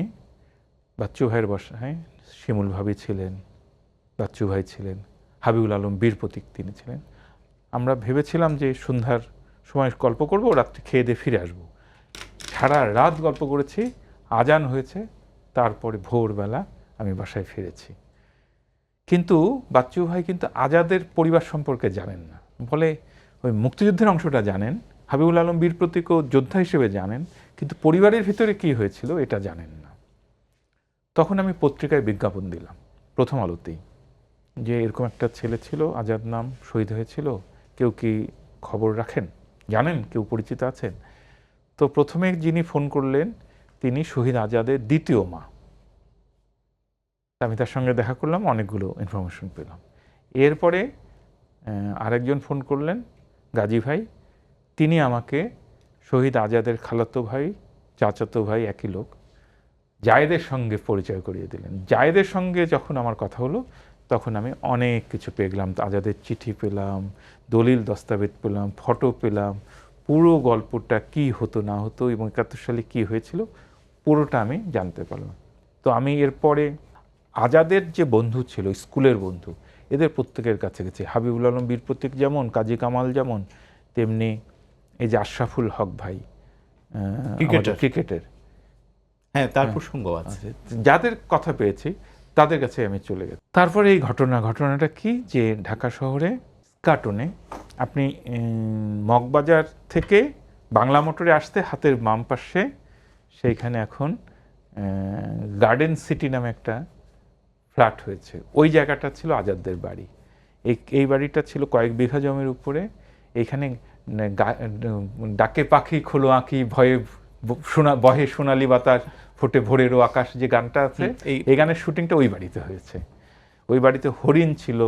বাচ্চু ভাইয়ের বাসায়, শিমুল ভাবি ছিলেন, বাচ্চু ভাই ছিলেন, হাবিবুল আলম বীর প্রতীক তিনি ছিলেন। আমরা ভেবেছিলাম যে সন্ধ্যার সময় গল্প করব, রাত্রে খেয়ে দিয়ে ফিরে আসবো। সারা রাত গল্প করেছি, আজান হয়েছে, তারপরে ভোরবেলা আমি বাসায় ফিরেছি। কিন্তু বাচ্চু ভাই কিন্তু আজাদের পরিবার সম্পর্কে জানেন না। বলে ওই মুক্তিযুদ্ধের অংশটা জানেন, হাবিবুল আলম বীর প্রতীকও যোদ্ধা হিসেবে জানেন, কিন্তু পরিবারের ভিতরে কি হয়েছিল এটা জানেন না। তখন আমি পত্রিকায় বিজ্ঞাপন দিলাম, প্রথম আলোতেই, যে এরকম একটা ছেলে ছিল, আজাদ নাম, শহীদ হয়েছিল, কেউ কি খবর রাখেন, জানেন, কেউ পরিচিত আছেন? তো প্রথমে যিনি ফোন করলেন তিনি শহীদ আজাদের দ্বিতীয় মা। আমি তার সঙ্গে দেখা করলাম, অনেকগুলো ইনফরমেশন পেলাম। এরপরে আরেকজন ফোন করলেন, গাজী ভাই, তিনি আমাকে শহীদ আজাদের খালাতো ভাই, চাচাতো ভাই, একই লোক, জায়েদের সঙ্গে পরিচয় করিয়ে দিলেন। জায়েদের সঙ্গে যখন আমার কথা হলো, তখন আমি অনেক কিছু পেয়ে গেলাম। আজাদের চিঠি পেলাম, দলিল দস্তাবেজ পেলাম, ফটো পেলাম, পুরো গল্পটা কি হতো না হতো এবং ৭১ সালে কী হয়েছিল পুরোটা আমি জানতে পারলাম। তো আমি এরপরে আজাদের যে বন্ধু ছিল, স্কুলের বন্ধু, এদের প্রত্যেকের কাছে গেছি। হাবিবুল আলম বীর প্রতীক যেমন, কাজী কামাল যেমন, তেমনি এই যে আশরাফুল হক ভাই, ক্রিকেটের, হ্যাঁ, তার প্রসঙ্গ আছে। যাদের কথা পেয়েছি তাদের কাছে আমি চলে গেছি। তারপরে এই ঘটনাটা কি, যে ঢাকা শহরে কার্টুনে আপনি মগবাজার থেকে বাংলা মোটরে আসতে হাতের বাম পাশে, সেইখানে এখন গার্ডেন সিটি নামে একটা ফ্ল্যাট হয়েছে, ওই জায়গাটা ছিল আজাদদের বাড়ি। এই বাড়িটা ছিল কয়েক বিঘা জমির উপরে। এইখানে ডাকে পাখি খোলো আঁকি, ভয়ে বহে সোনালি বাতাস, ফোটে ভোরেরও আকাশ, যে গানটা আছে, এই গানের শুটিংটা ওই বাড়িতে হয়েছে। ওই বাড়িতে হরিণ ছিল,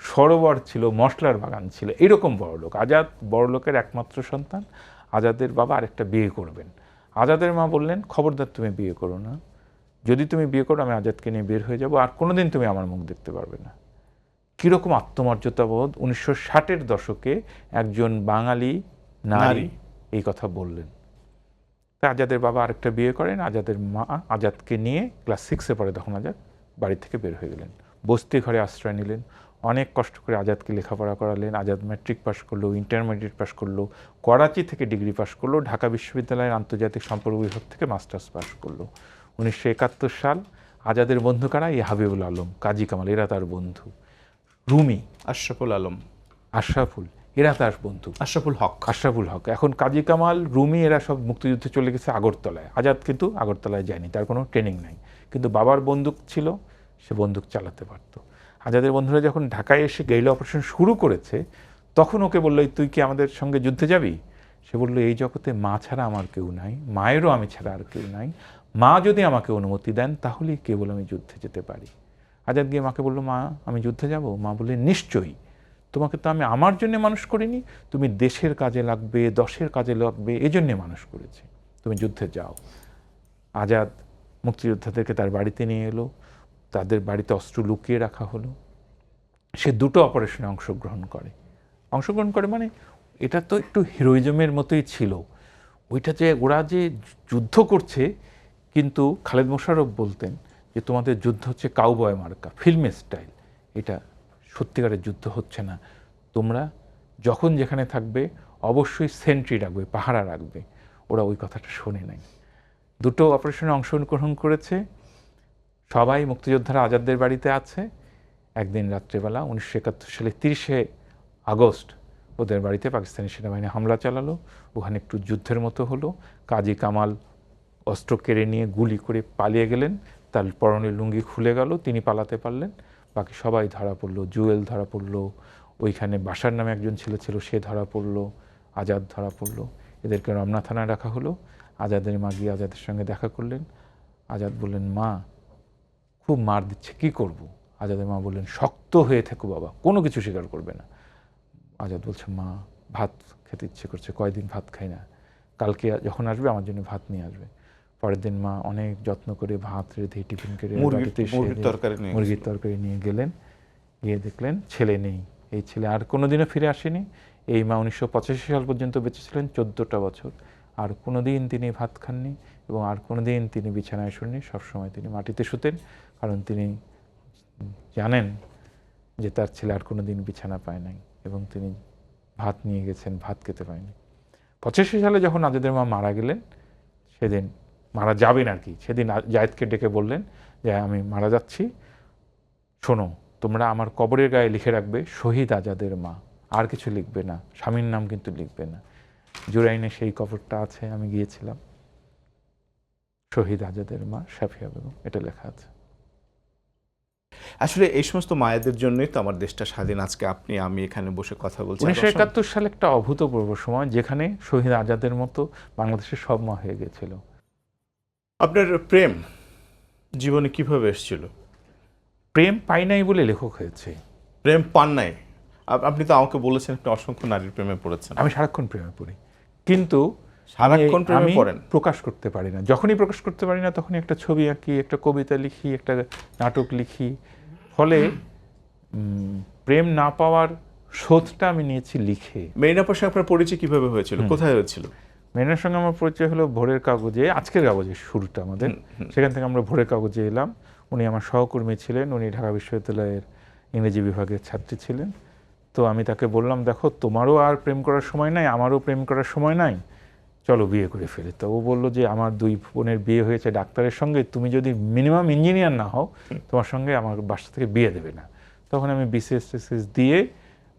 সরোবর ছিল, মশলার বাগান ছিল। এরকম বড়লোক। আজাদ বড়লোকের একমাত্র সন্তান। আজাদের বাবা আরেকটা বিয়ে করবেন। আজাদের মা বললেন, খবরদার তুমি বিয়ে করো না, যদি তুমি বিয়ে করো আমি আজাদকে নিয়ে বের হয়ে যাব, আর কোনোদিন তুমি আমার মুখ দেখতে পারবে না। কীরকম আত্মমর্যাদাবোধ! 1960-এর দশকে একজন বাঙালি নারী এই কথা বললেন। তা আজাদের বাবা আরেকটা বিয়ে করেন। আজাদের মা আজাদকে নিয়ে ক্লাস 6-এ পড়ে তখন আজাদ, বাড়ি থেকে বের হয়ে গেলেন, বস্তি ঘরে আশ্রয় নিলেন। অনেক কষ্ট করে আজাদকে লেখাপড়া করালেন। আজাদ ম্যাট্রিক পাশ করলো, ইন্টারমিডিয়েট পাশ করলো, করাচি থেকে ডিগ্রি পাশ করলো, ঢাকা বিশ্ববিদ্যালয়ের আন্তর্জাতিক সম্পর্ক বিভাগ থেকে মাস্টার্স পাশ করলো। 1971 সাল। আজাদের বন্ধু কারা? এই হাবিবুল আলম, কাজী কামাল, এরা তার বন্ধু। রুমি, আশরাফুল আলম, আশরাফুল, এরা তার বন্ধু। আশরাফুল হক। এখন কাজী কামাল, রুমি, এরা সব মুক্তিযুদ্ধে চলে গেছে আগরতলায়। আজাদ কিন্তু আগরতলায় যায়নি, তার কোনো ট্রেনিং নাই, কিন্তু বাবার বন্দুক ছিল, সে বন্দুক চালাতে পারত। আজাদের বন্ধুরা যখন ঢাকায় এসে গেরিলা অপারেশন শুরু করেছে, তখন ওকে বললো, তুই কি আমাদের সঙ্গে যুদ্ধে যাবি? সে বললো, এই জগতে মা ছাড়া আমার কেউ নাই, মায়েরও আমি ছাড়া আর কেউ নাই, মা যদি আমাকে অনুমতি দেন তাহলেই কেবল আমি যুদ্ধে যেতে পারি। আজাদ গিয়ে মাকে বললো, মা আমি যুদ্ধে যাব? মা বললে, নিশ্চয়ই, তোমাকে তো আমি আমার জন্য মানুষ করিনি, তুমি দেশের কাজে লাগবে, দশের কাজে লাগবে, এই জন্যে মানুষ করেছি, তুমি যুদ্ধে যাও। আজাদ মুক্তিযোদ্ধাদেরকে তার বাড়িতে নিয়ে এলো, তাদের বাড়িতে অস্ত্র লুকিয়ে রাখা হলো। সে দুটো অপারেশনে অংশগ্রহণ করে মানে এটা তো একটু হিরোইজমের মতোই ছিল। ওইটা যে ওরা যে যুদ্ধ করছে, কিন্তু খালেদ মোশাররফ বলতেন যে তোমাদের যুদ্ধ হচ্ছে কাউবয় মার্কা, ফিল্মের স্টাইল, এটা সত্যিকারের যুদ্ধ হচ্ছে না, তোমরা যখন যেখানে থাকবে অবশ্যই সেন্ট্রি রাখবে, পাহারা রাখবে। ওরা ওই কথাটা শোনে নাই। দুটো অপারেশনে অংশগ্রহণ করেছে, সবাই মুক্তিযোদ্ধারা আজাদদের বাড়িতে আছে। একদিন রাত্রেবেলা 1971 সালে 30শে আগস্ট ওদের বাড়িতে পাকিস্তানি সেনাবাহিনী হামলা চালালো। ওখানে একটু যুদ্ধের মতো হলো। কাজী কামাল অস্ত্র কেড়ে নিয়ে গুলি করে পালিয়ে গেলেন, তার পরনের লুঙ্গি খুলে গেল, তিনি পালাতে পারলেন। বাকি সবাই ধরা পড়লো। জুয়েল ধরা পড়লো, ওইখানে বাসার নামে একজন ছেলে ছিল, সে ধরা পড়লো, আজাদ ধরা পড়লো। এদেরকে রমনা থানায় রাখা হলো। আজাদের মা গিয়ে আজাদের সঙ্গে দেখা করলেন। আজাদ বললেন, মা খুব মার দিচ্ছে, কি করব? আজাদের মা বললেন, শক্ত হয়ে থেকো বাবা, কোনো কিছু স্বীকার করবে না। আজাদ বলছে, মা ভাত খেতে ইচ্ছে করছে, কয়দিন ভাত খাই না, কালকে যখন আসবে আমার জন্য ভাত নিয়ে আসবে। পরের দিন মা অনেক যত্ন করে ভাত রেঁধে টিফিন করে মুরগির তরকারি নিয়ে মুরগির তরকারি নিয়ে গেলেন, গিয়ে দেখলেন ছেলে নেই। এই ছেলে আর কোনোদিনও ফিরে আসেনি। এই মা 1985 সাল পর্যন্ত বেঁচে ছিলেন, 14টা বছর। আর কোনোদিন তিনি ভাত খাননি এবং আর কোনোদিন তিনি বিছানায় শোননি। সবসময় তিনি মাটিতে শুতেন, কারণ তিনি জানেন যে তার ছেলে আর কোনোদিন বিছানা পায় নাই এবং তিনি ভাত নিয়ে গেছেন, ভাত খেতে পায়নি। 85 সালে যখন আজাদের মা মারা গেলেন, সেদিন মারা যাবেন আর কি, সেদিন জায়েদকে ডেকে বললেন যে আমি মারা যাচ্ছি, শোনো তোমরা আমার কবরের গায়ে লিখে রাখবে শহীদ আজাদের মা, আর কিছু লিখবে না, স্বামীর নাম কিন্তু লিখবে না। জুরাইনে সেই কবরটা আছে, আমি গিয়েছিলাম, শহীদ আজাদের মা সাফিয়া বেগম, এটা লেখা আছে। আসলে এই সমস্ত মায়েদের জন্যই তো আমার দেশটা স্বাধীন। আজকে আপনি আমি এখানে বসে কথা বলছি। 1971 সালে একটা অভূতপূর্ব সময়, যেখানে শহীদ আজাদের মতো বাংলাদেশের সব মা হয়ে গেছিল। আপনার প্রেম জীবনে কিভাবে এসেছিল? প্রেম পাই নাই বলে লেখক হয়েছে। প্রেম পান নাই? আপনি তো আমাকে বলেছেন আপনি অসংখ্য নারীর প্রেমে পড়েছেন। আমি সারাক্ষণ প্রেমে পড়ি, কিন্তু সারাক্ষণ প্রেমে আমি পড়েন? প্রকাশ করতে পারি না। যখনই প্রকাশ করতে পারি না, তখনই একটা ছবি আঁকি, একটা কবিতা লিখি, একটা নাটক লিখি। ফলে প্রেম না পাওয়ার শোধটা আমি নিয়েছি লিখে। মেরিনাপার সঙ্গে আপনার পরিচয় কিভাবে হয়েছিল, কোথায় হয়েছিল? মেরিনার সঙ্গে আমার পরিচয় হলো ভোরের কাগজে, আজকের কাগজে শুরুটা আমাদের। সেখান থেকে আমরা ভোরের কাগজে এলাম। উনি আমার সহকর্মী ছিলেন, উনি ঢাকা বিশ্ববিদ্যালয়ের ইংরেজি বিভাগের ছাত্রী ছিলেন। তো আমি তাকে বললাম, দেখো তোমারও আর প্রেম করার সময় নাই, আমারও প্রেম করার সময় নাই, চলো বিয়ে করে ফেলে। তো ও বললো যে আমার দুই বোনের বিয়ে হয়েছে ডাক্তারের সঙ্গে, তুমি যদি মিনিমাম ইঞ্জিনিয়ার না হও, তোমার সঙ্গে আমার বাসা থেকে বিয়ে দেবে না। তখন আমি বিসিএস টিসিএস দিয়ে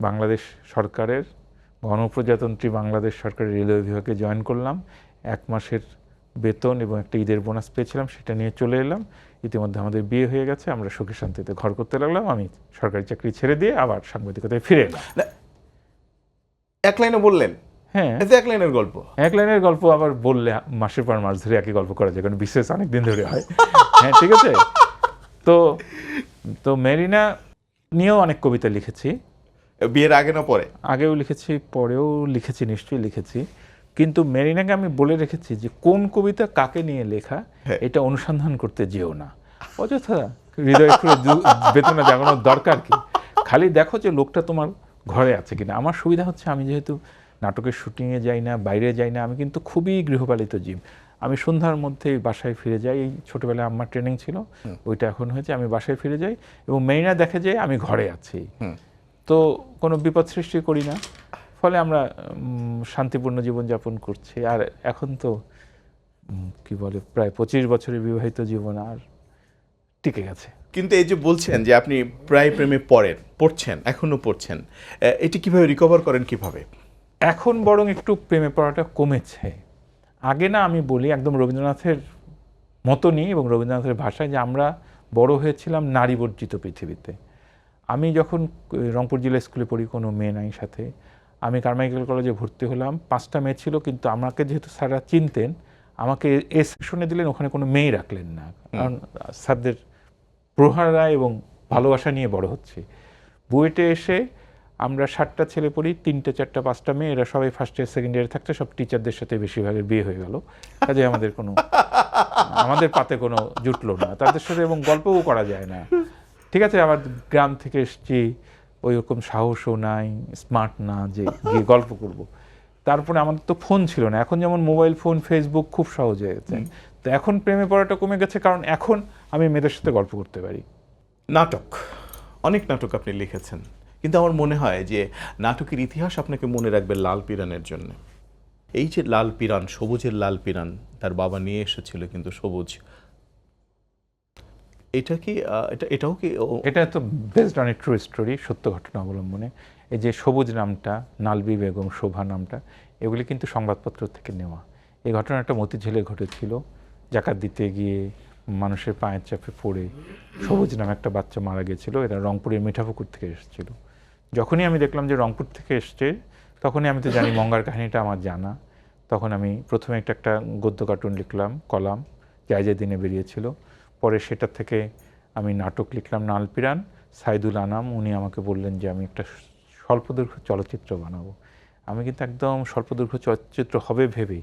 বাংলাদেশ সরকারের গণপ্রজাতন্ত্রী বাংলাদেশ সরকারের রেলওয়ে বিভাগে জয়েন করলাম। 1 মাসের বেতন এবং একটা ঈদের বোনাস পেয়েছিলাম, সেটা নিয়ে চলে এলাম। ইতিমধ্যে আমাদের বিয়ে হয়ে গেছে, আমরা সুখে শান্তিতে ঘর করতে লাগলাম। আমি সরকারি চাকরি ছেড়ে দিয়ে আবার সাংবাদিকতায় ফিরে এলাম। এক লাইনে বললেন? হ্যাঁ, এটা এক লাইনের গল্প। এক লাইনের গল্প আবার বললে মাসের পর মাস ধরে একই গল্প করা যায়, কারণ বিশেষ অনেক দিন ধরে হয়। হ্যাঁ, ঠিক আছে। তো মেরিনা নিয়েও অনেক কবিতা লিখেছি, বিয়ের আগে না পরে? আগেও লিখেছি, পরেও লিখেছি, নিশ্চয়ই লিখেছি। কিন্তু মেরিনাকে আমি বলে রেখেছি যে কোন কবিতা কাকে নিয়ে লেখা, এটা অনুসন্ধান করতে যেও না। অযথা হৃদয় করে বেদনা জাগানোর দরকার কি? খালি দেখো যে লোকটা তোমার ঘরে আছে কিনা। আমার সুবিধা হচ্ছে, আমি যেহেতু নাটকের শুটিংয়ে যাই না, বাইরে যাই না, আমি কিন্তু খুবই গৃহপালিত জীব। আমি সন্ধ্যার মধ্যে বাসায় ফিরে যাই। এই ছোটবেলায় আম্মার ট্রেনিং ছিল, ওইটা এখন হয়েছে। আমি বাসায় ফিরে যাই এবং মেরিনা দেখে যে আমি ঘরে আছি, তো কোনো বিপদ সৃষ্টি করি না। ফলে আমরা শান্তিপূর্ণ জীবনযাপন করছি। আর এখন তো কি বলে, প্রায় 25 বছরের বিবাহিত জীবন আর টিকে গেছে। কিন্তু এই যে বলছেন যে আপনি প্রায় প্রেমে পড়ছেন, এখনো পড়ছেন, এটি কিভাবে রিকভার করেন, কিভাবে? এখন বরং একটু প্রেমে পড়াটা কমেছে। আগে না, আমি বলি একদম রবীন্দ্রনাথের মতনই এবং রবীন্দ্রনাথের ভাষায়, যে আমরা বড় হয়েছিলাম নারী বর্জিত পৃথিবীতে। আমি যখন রংপুর জেলা স্কুলে পড়ি, কোনো মেয়ে নাই সাথে। আমি কারমাইকেল কলেজে ভর্তি হলাম, 5টা মেয়ে ছিল, কিন্তু আমাকে যেহেতু স্যাররা চিনতেন, আমাকে এ সেকশনে দিলেন, ওখানে কোনো মেয়েই রাখলেন না, কারণ স্যারদের প্রহারা এবং ভালোবাসা নিয়ে বড় হচ্ছে। বুয়েটে এসে আমরা 7টা ছেলে পড়ি, 3টে 4টা 5টা মেয়ে, এরা সবাই ফার্স্ট ইয়ার সেকেন্ড ইয়ারে থাকতে সব টিচারদের সাথে বেশিরভাগের বিয়ে হয়ে গেল। কাজে আমাদের পাতে কোনো জুটলো না তাদের সাথে, এবং গল্পও করা যায় না। ঠিক আছে, আবার গ্রাম থেকে এসছি, ওই রকম সাহসও নাই, স্মার্ট না যে গিয়ে গল্প করব। তারপরে আমাদের তো ফোন ছিল না, এখন যেমন মোবাইল ফোন, ফেসবুক খুব সহজ হয়ে গেছে। তো এখন প্রেমে পড়াটা কমে গেছে, কারণ এখন আমি মেয়েদের সাথে গল্প করতে পারি। অনেক নাটক আপনি লিখেছেন, কিন্তু আমার মনে হয় যে নাটকের ইতিহাস আপনাকে মনে রাখবে লাল পিরানের জন্য। এই যে লাল পিরান, সবুজের লাল পিরান, তার বাবা নিয়ে এসেছিল কিন্তু সবুজ, এটা তো based on a true story, সত্য ঘটনা অবলম্বনে। এই যে সবুজ নামটা, নালবি বেগম, শোভা নামটা, এগুলি কিন্তু সংবাদপত্র থেকে নেওয়া। এই ঘটনাটা মতিঝিলে ঘটেছিল। জাকাত দিতে গিয়ে মানুষের পায়ের চাপে পড়ে সবুজ নামে একটা বাচ্চা মারা গেছিল। এরা রংপুরের মিঠাপুকুর থেকে এসেছিল। যখনই আমি দেখলাম যে রংপুর থেকে এসছে, তখনই আমি তো জানি মঙ্গার কাহিনীটা আমার জানা। তখন আমি প্রথমে একটা গদ্য কার্টুন লিখলাম, কলাম, যে দিনে বেরিয়েছিল। পরে সেটা থেকে আমি নাটক লিখলাম নালপিরান। সাইদুল আনাম উনি আমাকে বললেন যে আমি একটা স্বল্পদৈর্ঘ্য চলচ্চিত্র বানাবো। আমি কিন্তু একদম স্বল্পদৈর্ঘ্য চলচ্চিত্র হবে ভেবে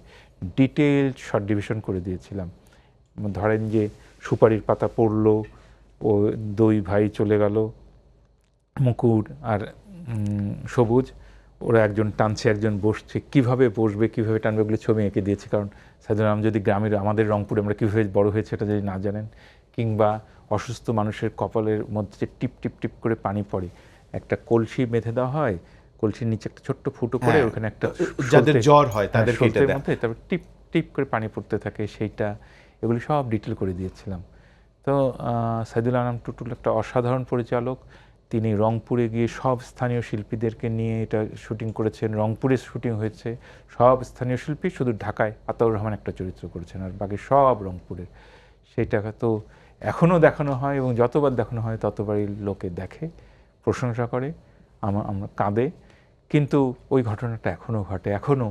ডিটেইলড শর্ট ডিভিশন করে দিয়েছিলাম। ধরেন যে সুপারির পাতা পড়লো, ও দুই ভাই চলে গেল, মুকুর আর সবুজ, ওরা একজন টানছে একজন বসছে, কিভাবে বসবে কিভাবে টানবে ওগুলো ছবি এঁকে দিয়েছে। কারণ সাইদুল আলম যদি গ্রামের আমাদের রংপুরে আমরা কীভাবে বড় হয়েছে এটা যদি না জানেন, কিংবা অসুস্থ মানুষের কপালের মধ্যে যে টিপ টিপ টিপ করে পানি পড়ে, একটা কলসি বেঁধে দেওয়া হয়, কলসির নিচে একটা ছোট্ট ফুটো করে ওখানে একটা যাদের জ্বর হয় তাদেরকে এটা সলতের দেয়। মধ্যে তারপর টিপ টিপ করে পানি পড়তে থাকে, সেইটা এগুলি সব ডিটেল করে দিয়েছিলাম। তো সাইদুল আলম টুটুল একটা অসাধারণ পরিচালক। তিনি রংপুরে গিয়ে সব স্থানীয় শিল্পীদেরকে নিয়ে এটা শুটিং করেছেন, রংপুরে শুটিং হয়েছে, সব স্থানীয় শিল্পী, শুধু ঢাকায় আতাউর রহমান একটা চরিত্র করেছেন, আর বাকি সব রংপুরের। সেইটা তো এখনও দেখানো হয় এবং যতবার দেখানো হয় ততবারই লোকে দেখে, প্রশংসা করে, আমরা কাঁদে। কিন্তু ওই ঘটনাটা এখনও ঘটে, এখনও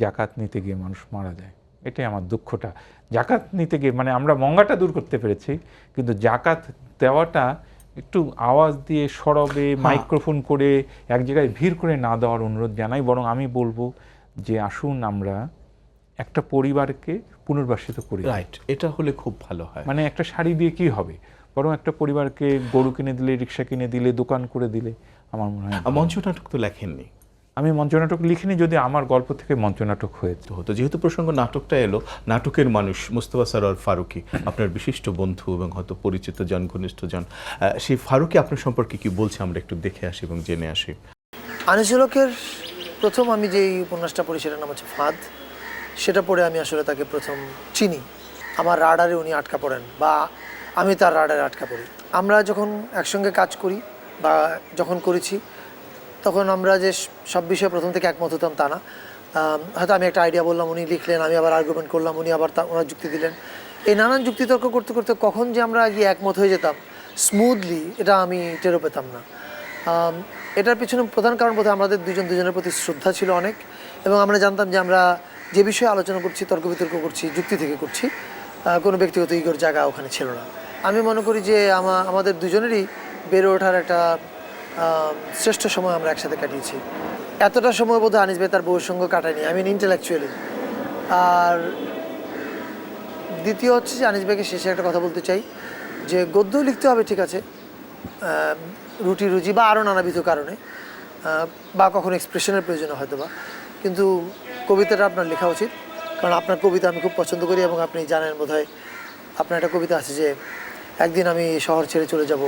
জাকাত নিতে গিয়ে মানুষ মারা যায়। এটাই আমার দুঃখটা। জাকাত নিতে গিয়ে মানে আমরা মঙ্গাটা দূর করতে পেরেছি, কিন্তু জাকাত দেওয়াটা একটু আওয়াজ দিয়ে সরবে মাইক্রোফোন করে এক জায়গায় ভিড় করে না দেওয়ার অনুরোধ জানাই। বরং আমি বলবো যে আসুন আমরা একটা পরিবারকে পুনর্বাসিত করি। রাইট, এটা হলে খুব ভালো হয়। মানে একটা শাড়ি দিয়ে কি হবে, বরং একটা পরিবারকে গরু কিনে দিলে, রিক্সা কিনে দিলে, দোকান করে দিলে আমার মনে হয়। মঞ্চ নাটক তো লেখেননি? আমি মঞ্চনাটক লিখিনি, যদি আমার গল্প থেকে মঞ্চনাটক হয়েছে হতো। যেহেতু প্রসঙ্গ নাটকটা এলো, নাটকের মানুষ মোস্তফা সরোয়ার ফারুকী আপনার বিশিষ্ট বন্ধু এবং হয়তো পরিচিত জন, ঘনিষ্ঠ জন, সেই ফারুকী আপনার সম্পর্কে কি বলছে আমরা একটু দেখে আসি এবং জেনে আসি। আনিসুল হকের প্রথম আমি যেই উপন্যাসটা পড়ি সেটার নাম হচ্ছে ফাঁদ। সেটা পড়ে আমি আসলে তাকে প্রথম চিনি। আমার রাডারে উনি আটকা পড়েন বা আমি তার রাডারে আটকা পড়ি। আমরা যখন একসঙ্গে কাজ করি বা যখন করেছি, তখন আমরা যে সব বিষয়ে প্রথম থেকে একমত হতাম তা না। হয়তো আমি একটা আইডিয়া বললাম, উনি লিখলেন, আমি আবার আর্গুমেন্ট করলাম, উনি আবার ওনার যুক্তি দিলেন। এই নানান যুক্তিতর্ক করতে করতে কখন যে আমরা গিয়ে একমত হয়ে যেতাম স্মুথলি, এটা আমি টেরও পেতাম না। এটার পিছনে প্রধান কারণ বোধহয় আমাদের দুজনের প্রতি শ্রদ্ধা ছিল অনেক, এবং আমরা জানতাম যে আমরা যে বিষয়ে আলোচনা করছি, তর্ক বিতর্ক করছি, যুক্তি থেকে করছি, কোনো ব্যক্তিগত ইগোর জায়গা ওখানে ছিল না। আমি মনে করি যে আমাদের দুজনেরই বেড়ে ওঠার একটা শ্রেষ্ঠ সময় আমরা একসাথে কাটিয়েছি। এতটা সময় বোধহয় আনিস ভাই তার বউয়ের সঙ্গে কাটায়নি, আই মিন ইন্টেলেকচুয়ালি। আর দ্বিতীয় হচ্ছে যে আনিস ভাইকে শেষে একটা কথা বলতে চাই, যে গদ্য লিখতে হবে ঠিক আছে, রুটি রুজি বা আরও নানাবিধ কারণে, বা কখনো এক্সপ্রেশনের প্রয়োজন হয়তো বা, কিন্তু কবিতাটা আপনার লেখা উচিত। কারণ আপনার কবিতা আমি খুব পছন্দ করি, এবং আপনি জানেন বোধহয় আপনার একটা কবিতা আছে যে একদিন আমি শহর ছেড়ে চলে যাব,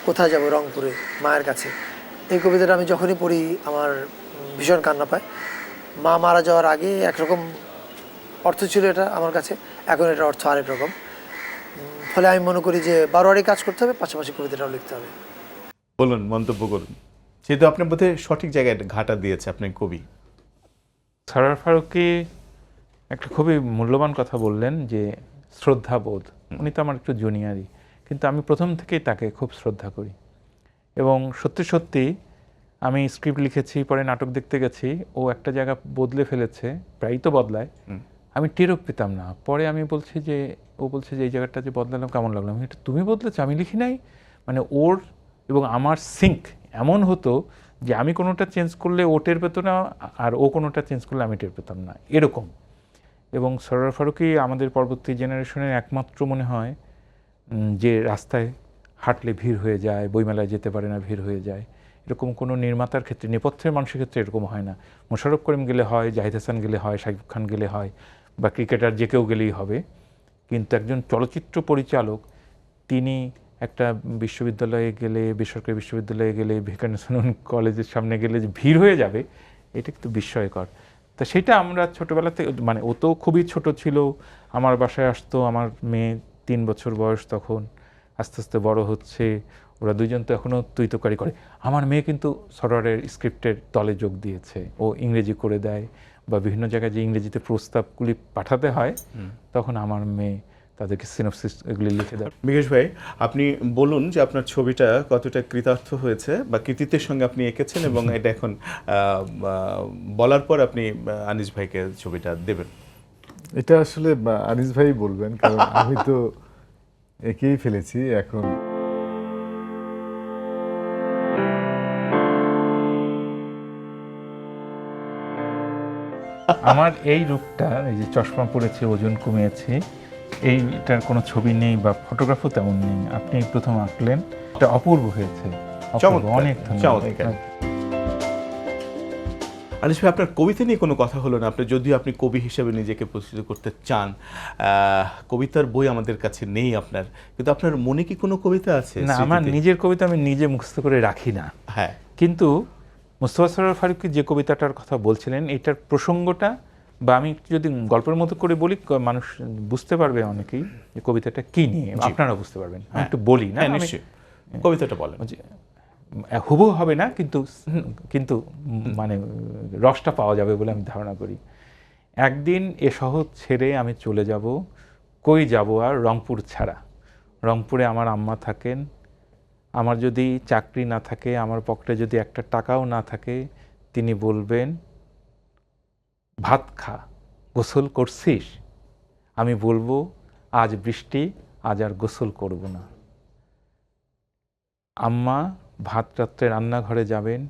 কোথায় যাব, রংপুরে মায়ের কাছে। এই কবিতাটা আমি যখনই পড়ি আমার ভীষণ কান্না পায়। মা মারা যাওয়ার আগে একরকম অর্থ ছিল এটা আমার কাছে, এখন এটার অর্থ আরেক রকম। ফলে আমি মনে করি যে বারোয়ারি কাজ করতে হবে, পাশাপাশি কবিতাটাও লিখতে হবে। বলুন, মন্তব্য করুন। যেহেতু আপনার বোধহয় সঠিক জায়গায় ঘাটা দিয়েছে আপনি কবি। সরোয়ার ফারুকী একটা খুবই মূল্যবান কথা বললেন, যে শ্রদ্ধাবোধ। উনি তো আমার একটু জুনিয়রই, কিন্তু আমি প্রথম থেকেই তাকে খুব শ্রদ্ধা করি। এবং সত্যি সত্যি আমি স্ক্রিপ্ট লিখেছি, পরে নাটক দেখতে গেছি, ও একটা জায়গা বদলে ফেলেছে, প্রায়ই তো বদলায়, আমি টেরও পেতাম না। পরে আমি বলছি যে, ও বলছে যে এই জায়গাটা যে বদলালাম কেমন লাগলো, আমি এটা তুমি বদলেছো, আমি লিখি নাই। মানে ওর এবং আমার সিঙ্ক এমন হতো যে আমি কোনোটা চেঞ্জ করলে ও টের পেতো না, আর ও কোনোটা চেঞ্জ করলে আমি টের পেতাম না, এরকম। এবং সরোয়ার ফারুকী আমাদের পরবর্তী জেনারেশনের একমাত্র মনে হয় যে রাস্তায় হাঁটলে ভিড় হয়ে যায়, বইমেলায় যেতে পারে না, ভিড় হয়ে যায়। এরকম কোনো নির্মাতার ক্ষেত্রে, নেপথ্যের মানুষের ক্ষেত্রে এরকম হয় না। মোশাররফ করিম গেলে হয়, জাহিদ হাসান গেলে হয়, শাকিব খান গেলে হয়, বা ক্রিকেটার যে কেউ গেলেই হবে। কিন্তু একজন চলচ্চিত্র পরিচালক, তিনি একটা বিশ্ববিদ্যালয়ে গেলে, বেসরকারি বিশ্ববিদ্যালয়ে গেলে, ভিকারুননিসা কলেজের সামনে গেলে যে ভিড় হয়ে যাবে, এটা কিন্তু বিস্ময়কর। তা সেটা আমরা ছোটোবেলাতে, মানে ও তো খুবই ছোট ছিল, আমার বাসায় আসতো, আমার মেয়ে 3 বছর বয়স তখন, আস্তে আস্তে বড় হচ্ছে, ওরা দুইজন তো এখনও তুইতকারি করে। আমার মেয়ে কিন্তু সরোয়ারের স্ক্রিপ্টের দলে যোগ দিয়েছে, ও ইংরেজি করে দেয়, বা বিভিন্ন জায়গায় যে ইংরেজিতে প্রস্তাবগুলি পাঠাতে হয়, তখন আমার মেয়ে তাদেরকে সিনপসিস এগুলি লিখে দেয়। মিকেশ ভাই, আপনি বলুন যে আপনার ছবিটা কতটা কৃতার্থ হয়েছে বা কৃতিত্বের সঙ্গে আপনি এঁকেছেন, এবং এটা এখন বলার পর আপনি আনিস ভাইকে ছবিটা দেবেন। এটা আসলে আনিস ভাই বলবেন, কারণ আমি তো একেই ফেলেছি এখন। আমার এই রূপটা, এই যে চশমা পরেছি, ওজন কমিয়েছি, এইটার কোনো ছবি নেই বা ফটোগ্রাফও তেমন নেই, আপনি প্রথম আঁকলেন, এটা অপূর্ব হয়েছে। অপূর্ব, চমৎকার, অনেক ধন্যবাদ। চমৎকার। আনিস ভাই, আপনার কবিতা নিয়ে কোনো কথা হলো না। আপনি যদিও আপনি কবি হিসেবে নিজেকে প্রতিষ্ঠিত করতে চান, কবিতার বই আমাদের কাছে নেই আপনার, কিন্তু আপনার মনে কি কোনো কবিতা আছে? না, আমার স্মৃতিতে? নিজের কবিতা আমি নিজে মুখস্থ করে রাখি না, হ্যাঁ, কিন্তু মোস্তফা সরোয়ার ফারুকী যে কবিতাটার কথা বলছিলেন, এটার প্রসঙ্গটা বা আমি একটু যদি গল্পের মতো করে বলি, মানুষ বুঝতে পারবে অনেকেই যে কবিতাটা কি নিয়ে, আপনারা বুঝতে পারবেন। আমি একটু বলি না? হ্যাঁ, আমি- নিশ্চয়ই কবিতাটা বলেন। হুবহু হবে না, কিন্তু কিন্তু মানে রসটা পাওয়া যাবে বলে আমি ধারণা করি। একদিন এ শহর ছেড়ে আমি চলে যাব, কই যাব আর রংপুর ছাড়া। রংপুরে আমার আম্মা থাকেন, আমার যদি চাকরি না থাকে, আমার পকেটে যদি একটা টাকাও না থাকে, তিনি বলবেন ভাত খা, গোসল করছিস? আমি বলবো আজ বৃষ্টি, আজ আর গোসল করব না। আম্মা ভাত রাত্রে রান্নাঘরে যাবেন,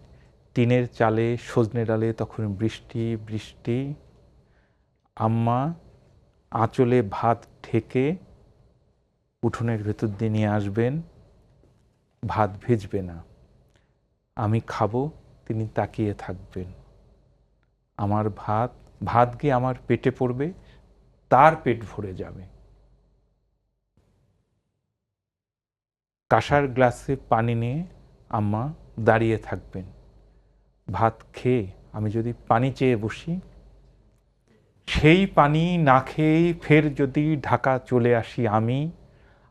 টিনের চালে সজনে ডালে তখন বৃষ্টি বৃষ্টি। আম্মা আঁচলে ভাত ঢেকে উঠোনের ভেতর দিয়ে নিয়ে আসবেন, ভাত ভিজবে না। আমি খাবো, তিনি তাকিয়ে থাকবেন। আমার ভাত গিয়ে আমার পেটে পড়বে, তার পেট ভরে যাবে। কাঁসার গ্লাসে পানি নিয়ে আম্মা দাঁড়িয়ে থাকবেন। ভাত খেয়ে আমি যদি পানি চেয়ে বসি, সেই পানি না খেয়েই ফের যদি ঢাকা চলে আসি আমি,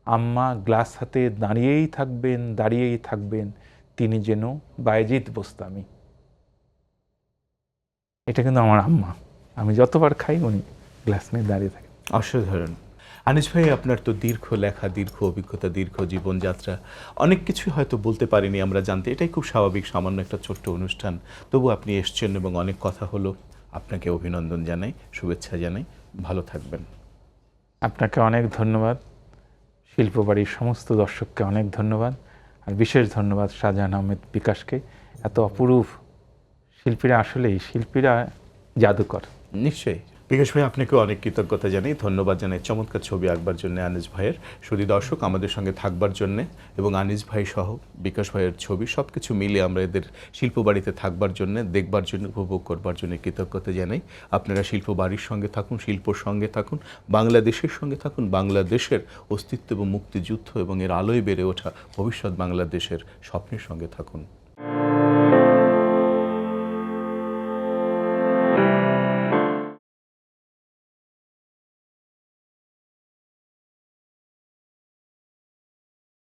আম্মা গ্লাস হাতে দাঁড়িয়েই থাকবেন, তিনি যেন বায়েজিদ বোস্তামি। এটা কিন্তু আমার আম্মা, আমি যতবার খাই উনি গ্লাস নিয়ে দাঁড়িয়ে থাকেন। অসাধারণ। আনিস ভাই, আপনার তো দীর্ঘ লেখা, দীর্ঘ অভিজ্ঞতা, দীর্ঘ জীবনযাত্রা, অনেক কিছুই হয়তো বলতে পারিনি আমরা জানতে, এটাই খুব স্বাভাবিক, সামান্য একটা ছোট্ট অনুষ্ঠান। তবু আপনি এসছেন এবং অনেক কথা হলো। আপনাকে অভিনন্দন জানাই, শুভেচ্ছা জানাই, ভালো থাকবেন। আপনাকে অনেক ধন্যবাদ, শিল্পবাড়ির সমস্ত দর্শককে অনেক ধন্যবাদ, আর বিশেষ ধন্যবাদ শাহজাহান আহমেদ বিকাশকে। এত অপরূপ শিল্পীরা, আসলেই শিল্পীরা জাদুকর। নিশ্চয়ই। বিকাশ ভাই, আপনাকেও অনেক কৃতজ্ঞতা জানাই, ধন্যবাদ জানাই চমৎকার ছবি আঁকবার জন্য আনিস ভাইয়ের, শুধু দর্শক আমাদের সঙ্গে থাকবার জন্যে, এবং আনিস ভাই সহ বিকাশ ভাইয়ের ছবি সব কিছু মিলে আমরা এদের শিল্পবাড়িতে থাকবার জন্য, দেখবার জন্য, উপভোগ করবার জন্য কৃতজ্ঞতা জানাই। আপনারা শিল্পবাড়ির সঙ্গে থাকুন, শিল্পর সঙ্গে থাকুন, বাংলাদেশের সঙ্গে থাকুন, বাংলাদেশের অস্তিত্ব এবং মুক্তিযুদ্ধ এবং এর আলোয় বেড়ে ওঠা ভবিষ্যৎ বাংলাদেশের স্বপ্নের সঙ্গে থাকুন।